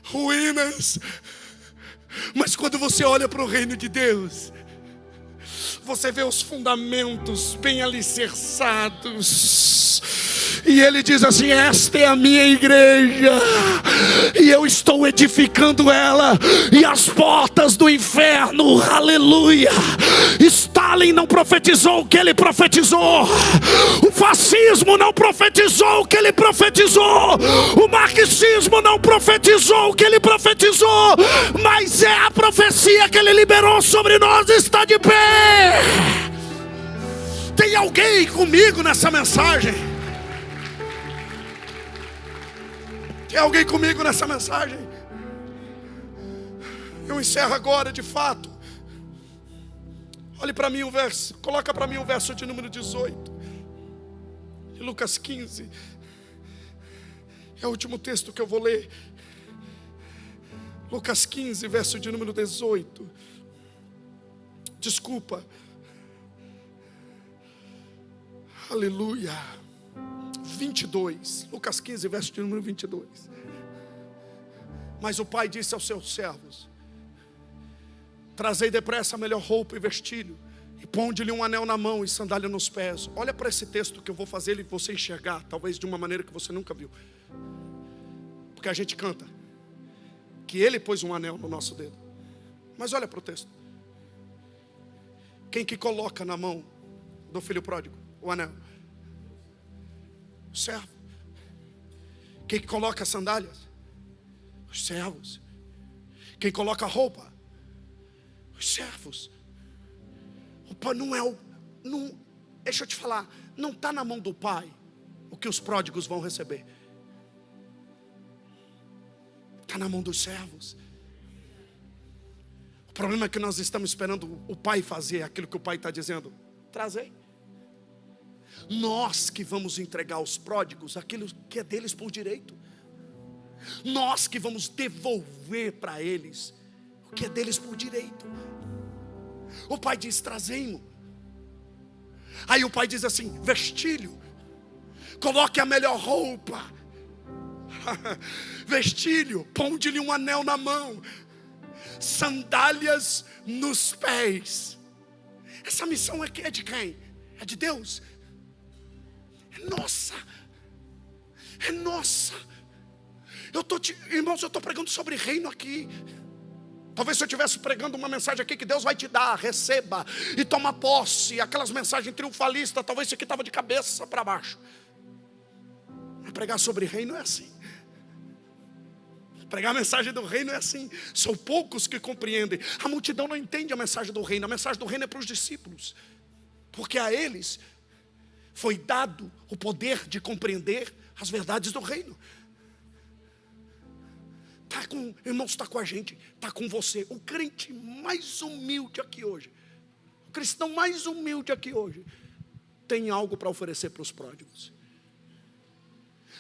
ruínas. Mas quando você olha para o reino de Deus, você vê os fundamentos bem alicerçados. E ele diz assim, esta é a minha igreja, e eu estou edificando ela, e as portas do inferno, aleluia. Stalin não profetizou o que ele profetizou, o fascismo não profetizou o que ele profetizou, o marxismo não profetizou o que ele profetizou, mas é a profecia que ele liberou sobre nós, está de pé. Tem alguém comigo nessa mensagem? Tem alguém comigo nessa mensagem? Eu encerro agora de fato. Olhe para mim o verso, coloca para mim o verso de número 18 de Lucas 15. É o último texto que eu vou ler. Lucas 15, verso de número 18. Desculpa. Aleluia. 22. Lucas 15, verso de número 22. Mas o pai disse aos seus servos: trazei depressa a melhor roupa e vestilho, e ponde-lhe um anel na mão e sandália nos pés. Olha para esse texto que eu vou fazer você enxergar, talvez de uma maneira que você nunca viu. Porque a gente canta que ele pôs um anel no nosso dedo. Mas olha para o texto. Quem que coloca na mão do filho pródigo o anel? O servo. Quem que coloca as sandálias? Os servos. Quem coloca a roupa? Os servos. O pai não é deixa eu te falar, não está na mão do pai o que os pródigos vão receber. Está na mão dos servos. O problema é que nós estamos esperando o pai fazer aquilo que o pai está dizendo. Trazei. Nós que vamos entregar aos pródigos aquilo que é deles por direito. Nós que vamos devolver para eles o que é deles por direito. O pai diz: trazei-mo. Aí o pai diz assim: vestilho, coloque a melhor roupa. Vestilho, ponde-lhe um anel na mão, sandálias nos pés. Essa missão é de quem? É de Deus. É nossa. É nossa. Irmãos, eu estou pregando sobre reino aqui. Talvez se eu estivesse pregando uma mensagem aqui que Deus vai te dar, receba e toma posse, aquelas mensagens triunfalistas, talvez isso aqui estava de cabeça para baixo. Mas pregar sobre reino é assim. Pregar a mensagem do reino é assim. São poucos que compreendem. A multidão não entende a mensagem do reino. A mensagem do reino é para os discípulos, porque a eles foi dado o poder de compreender as verdades do reino. Irmãos, está com a gente, está com você. O crente mais humilde aqui hoje, o cristão mais humilde aqui hoje, tem algo para oferecer para os pródigos.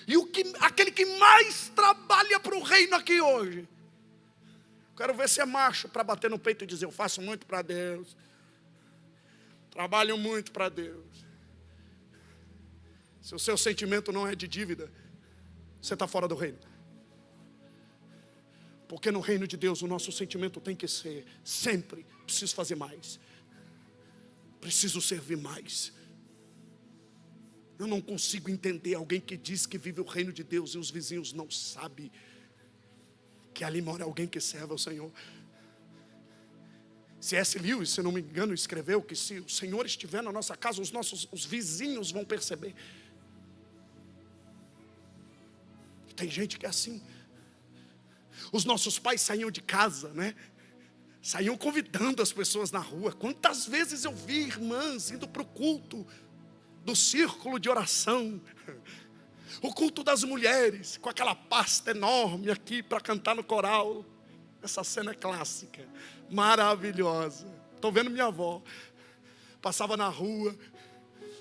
E aquele que mais trabalha para o reino aqui hoje, quero ver se é macho para bater no peito e dizer: eu faço muito para Deus, trabalho muito para Deus. Se o seu sentimento não é de dívida, você está fora do reino. Porque no reino de Deus o nosso sentimento tem que ser sempre: preciso fazer mais, preciso servir mais. Eu não consigo entender alguém que diz que vive o reino de Deus e os vizinhos não sabem que ali mora alguém que serve ao Senhor. C.S. Lewis, se não me engano, escreveu que se o Senhor estiver na nossa casa, os vizinhos vão perceber. E tem gente que é assim. Os nossos pais saíam de casa, né? Saíam convidando as pessoas na rua. Quantas vezes eu vi irmãs indo para o culto do círculo de oração, o culto das mulheres, com aquela pasta enorme aqui para cantar no coral. Essa cena é clássica, maravilhosa. Estou vendo minha avó, passava na rua,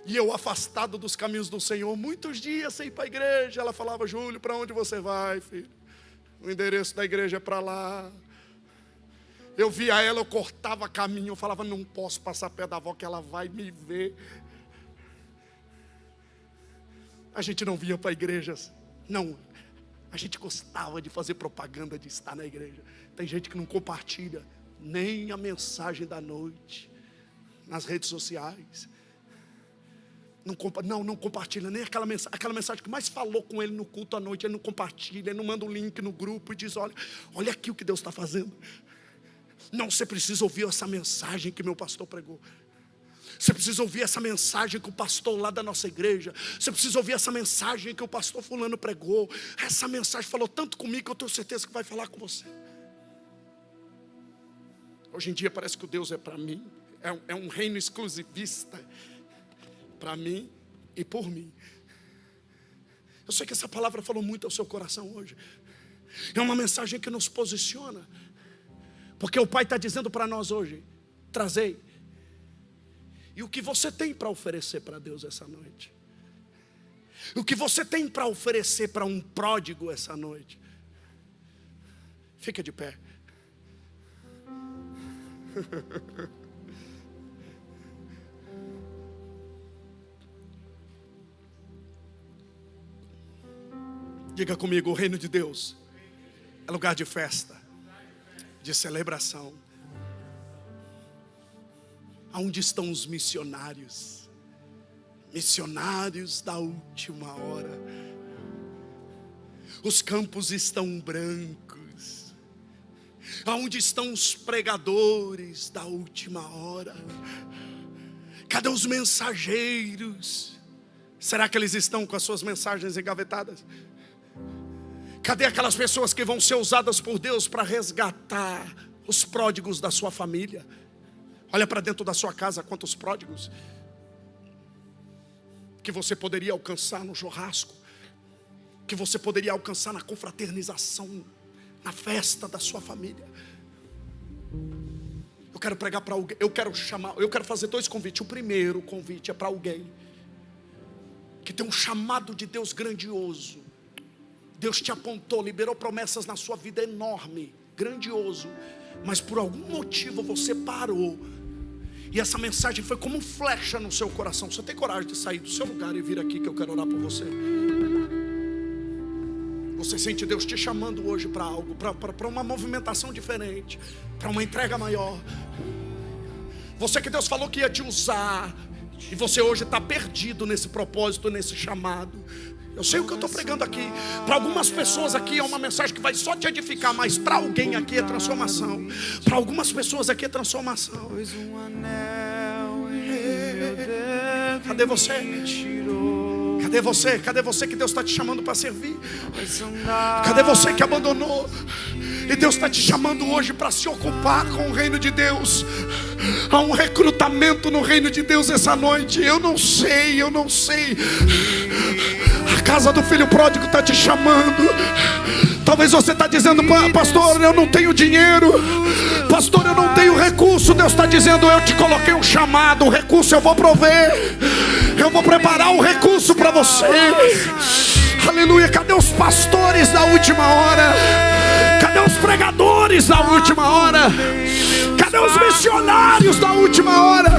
e eu afastado dos caminhos do Senhor, muitos dias sem ir para a igreja. Ela falava: Júlio, para onde você vai, filho? O endereço da igreja é para lá. Eu via ela, eu cortava caminho, eu falava: não posso passar perto da avó, que ela vai me ver. A gente não vinha para igrejas, não. A gente gostava de fazer propaganda de estar na igreja. Tem gente que não compartilha nem a mensagem da noite nas redes sociais. Não compartilha nem aquela mensagem que mais falou com ele no culto à noite. Ele não compartilha, ele não manda um link no grupo e diz: olha aqui o que Deus está fazendo. Não, você precisa ouvir essa mensagem que meu pastor pregou. Você precisa ouvir essa mensagem que o pastor lá da nossa igreja. Você precisa ouvir essa mensagem que o pastor fulano pregou. Essa mensagem falou tanto comigo que eu tenho certeza que vai falar com você. Hoje em dia parece que o Deus é para mim. É um reino exclusivista. Para mim e por mim. Eu sei que essa palavra falou muito ao seu coração hoje. É uma mensagem que nos posiciona. Porque o Pai está dizendo para nós hoje: trazei. E o que você tem para oferecer para Deus essa noite? O que você tem para oferecer para um pródigo essa noite? Fica de pé. Diga comigo: o reino de Deus é lugar de festa, de celebração. Aonde estão os missionários? Missionários da última hora. Os campos estão brancos. Aonde estão os pregadores da última hora? Cadê os mensageiros? Será que eles estão com as suas mensagens engavetadas? Cadê aquelas pessoas que vão ser usadas por Deus para resgatar os pródigos da sua família? Olha para dentro da sua casa, quantos pródigos que você poderia alcançar no churrasco, que você poderia alcançar na confraternização, na festa da sua família. Eu quero pregar para alguém, eu quero fazer 2 convites. O primeiro convite é para alguém que tem um chamado de Deus grandioso. Deus te apontou, liberou promessas na sua vida enorme, grandioso, mas por algum motivo você parou. E essa mensagem foi como flecha no seu coração. Você tem coragem de sair do seu lugar e vir aqui que eu quero orar por você? Você sente Deus te chamando hoje para algo, para uma movimentação diferente, para uma entrega maior. Você que Deus falou que ia te usar, e você hoje está perdido nesse propósito, nesse chamado. Eu sei o que eu estou pregando aqui. Para algumas pessoas aqui é uma mensagem que vai só te edificar, mas para alguém aqui é transformação. Para algumas pessoas aqui é transformação. Cadê você? Cadê você? Cadê você que Deus está te chamando para servir? Cadê você que abandonou? E Deus está te chamando hoje para se ocupar com o reino de Deus. Há um recrutamento no reino de Deus essa noite. Eu não sei. A casa do filho pródigo está te chamando. Talvez você está dizendo: pastor, eu não tenho dinheiro. Pastor, eu não tenho recurso. Deus está dizendo: eu te coloquei um chamado. O recurso eu vou prover. Eu vou preparar o recurso para você. Aleluia. Cadê os pastores da última hora? Cadê os pregadores da última hora? Cadê os missionários da última hora?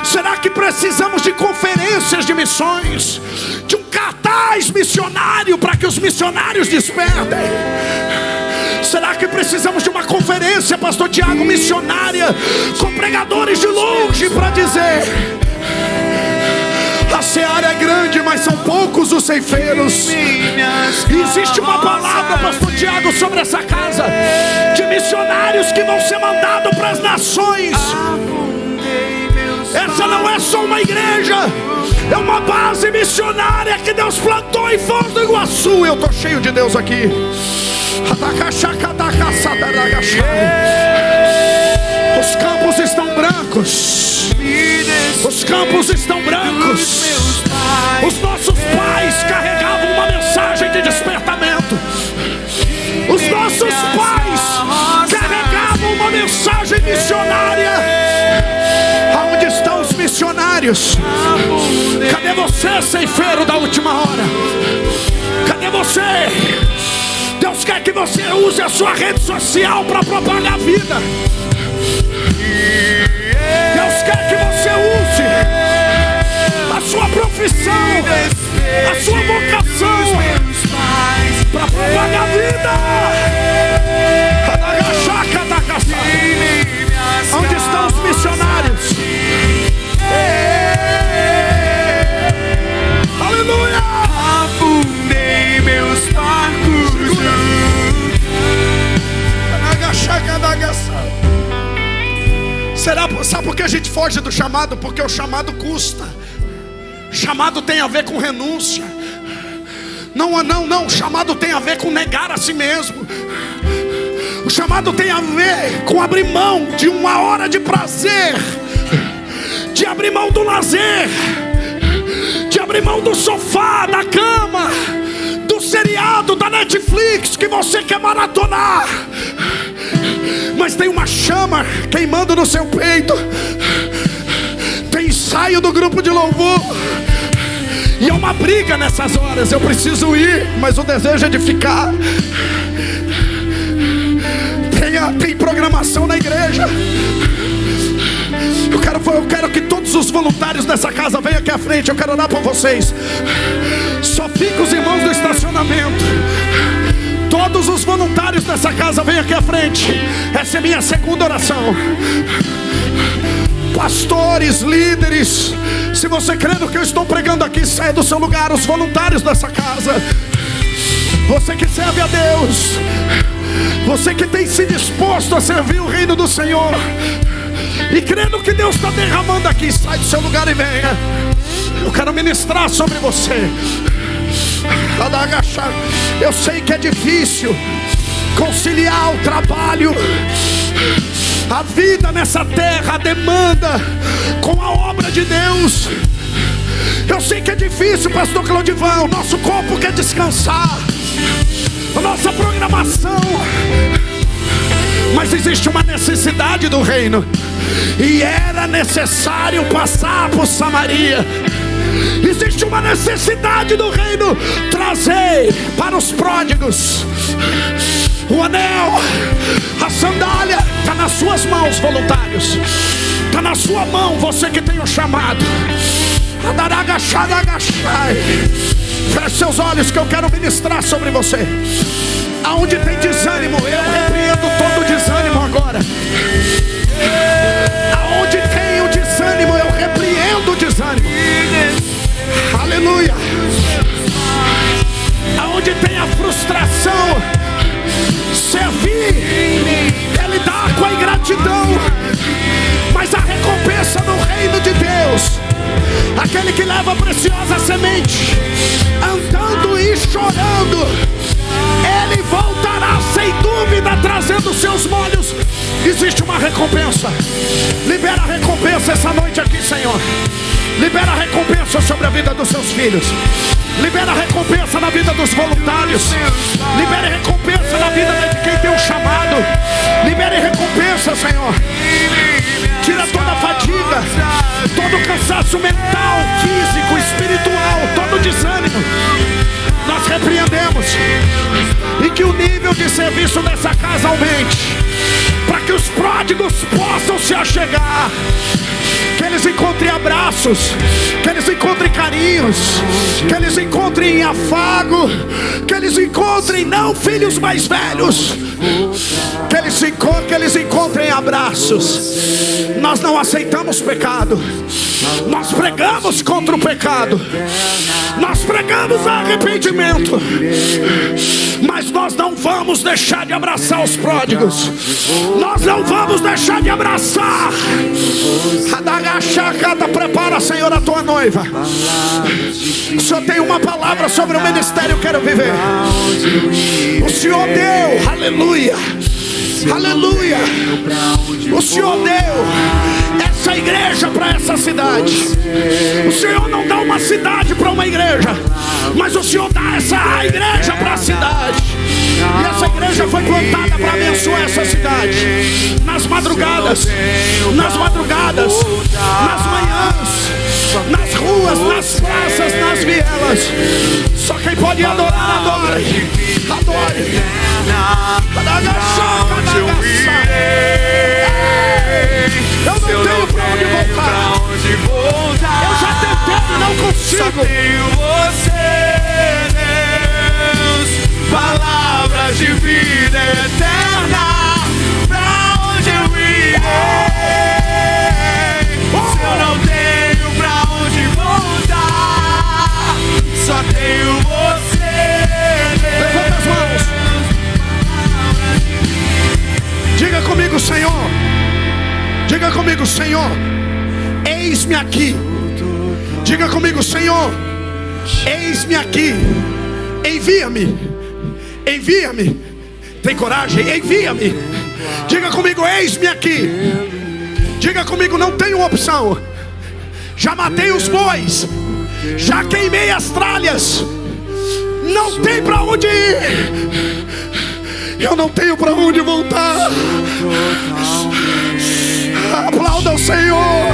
Será que precisamos de conferências de missões? De um cartaz missionário para que os missionários despertem? Será que precisamos de uma conferência, pastor Tiago, missionária, com pregadores de longe para dizer: a seara é grande, mas são poucos os ceifeiros. E existe uma palavra, pastor Tiago, sobre essa casa, de missionários que vão ser mandados para as nações. Essa não é só uma igreja, é uma base missionária que Deus plantou em Foz do Iguaçu. Eu estou cheio de Deus aqui. Os campos estão brancos. Os campos estão brancos. Os nossos pais carregavam uma mensagem de despertamento. Os nossos pais carregavam uma mensagem missionária. Aonde estão os missionários? Cadê você, ceifeiro da última hora? Cadê você? Deus quer que você use a sua rede social para propagar a vida. Deus quer que você use a sua profissão, a sua vocação para propagar a vida. Onde estão os missionários? Aleluia! Afundei meus barcos. Sabe por que a gente foge do chamado? Porque o chamado custa. Chamado tem a ver com renúncia. Não, o chamado tem a ver com negar a si mesmo. O chamado tem a ver com abrir mão de uma hora de prazer, de abrir mão do lazer, de abrir mão do sofá, da cama, do seriado, da Netflix que você quer maratonar. Mas tem uma chama queimando no seu peito. Tem ensaio do grupo de louvor. E é uma briga nessas horas. Eu preciso ir, mas o desejo é de ficar. Tem programação na igreja. Eu quero que todos os voluntários dessa casa venham aqui à frente. Eu quero orar por vocês. Só fica os irmãos do estacionamento. Todos os voluntários dessa casa venham aqui à frente. Essa é minha segunda oração. Pastores, líderes, se você crê no que eu estou pregando aqui, saia do seu lugar. Os voluntários dessa casa, você que serve a Deus, você que tem se disposto a servir o reino do Senhor e crê no que Deus está derramando aqui, sai do seu lugar e venha. Eu quero ministrar sobre você. Eu sei que é difícil conciliar o trabalho, a vida nessa terra, a demanda com a obra de Deus. Eu sei que é difícil, pastor Claudivan. O nosso corpo quer descansar, a nossa programação, mas existe uma necessidade do reino. E era necessário passar por Samaria. Existe uma necessidade do reino. Trazer para os pródigos o anel, a sandália. Está nas suas mãos, voluntários. Está na sua mão, você que tem o chamado. Feche seus olhos que eu quero ministrar sobre você. Aonde tem desânimo, eu repreendo todo desânimo agora. Aonde tem o desânimo, eu repreendo o desânimo. Aleluia. leva a preciosa semente, andando e chorando, ele voltará sem dúvida, trazendo seus molhos. Existe uma recompensa. Libera a recompensa essa noite aqui, Senhor. Libera a recompensa sobre a vida dos seus filhos. Libera a recompensa na vida dos voluntários. Libera a recompensa na vida de quem tem um chamado. Libera a recompensa, Senhor. Tira toda a fadiga, todo o cansaço mental, físico, espiritual, todo o desânimo. Nós repreendemos. E que o nível de serviço dessa casa aumente, para que os pródigos possam se achegar, que eles encontrem abraços, que eles encontrem carinhos, que eles encontrem afago, que eles encontrem não filhos mais velhos, que eles encontrem abraços. Nós não aceitamos pecado, nós pregamos contra o pecado, nós pregamos arrependimento, mas nós não vamos deixar de abraçar os pródigos, nós não vamos deixar de abraçar. Prepara, Senhor, a tua noiva. O Senhor tem uma palavra sobre o ministério, eu quero viver. O Senhor deu, aleluia, aleluia. O Senhor deu essa igreja para essa cidade. O Senhor não dá uma cidade para uma igreja, mas o Senhor dá essa igreja para a cidade. E essa igreja foi plantada para abençoar essa cidade. Nas madrugadas, nas manhãs, nas ruas, nas praças, nas vielas. Só quem pode adorar, adore. Adore. Eu não tenho para onde voltar. Eu já tentei e não consigo. Só tenho você, Deus. Palavras de vida eterna. Pra onde eu irei? Se eu não tenho pra onde voltar, só tenho você, Deus. Levanta as mãos. Diga comigo, Senhor. Diga comigo, Senhor. Eis-me aqui. Diga comigo, Senhor. Eis-me aqui. Envia-me. Envia-me. Tem coragem? Envia-me. Diga comigo, eis-me aqui. Diga comigo, não tenho opção. Já matei os bois, já queimei as tralhas. Não tem para onde ir. Eu não tenho para onde voltar. Aplauda o Senhor.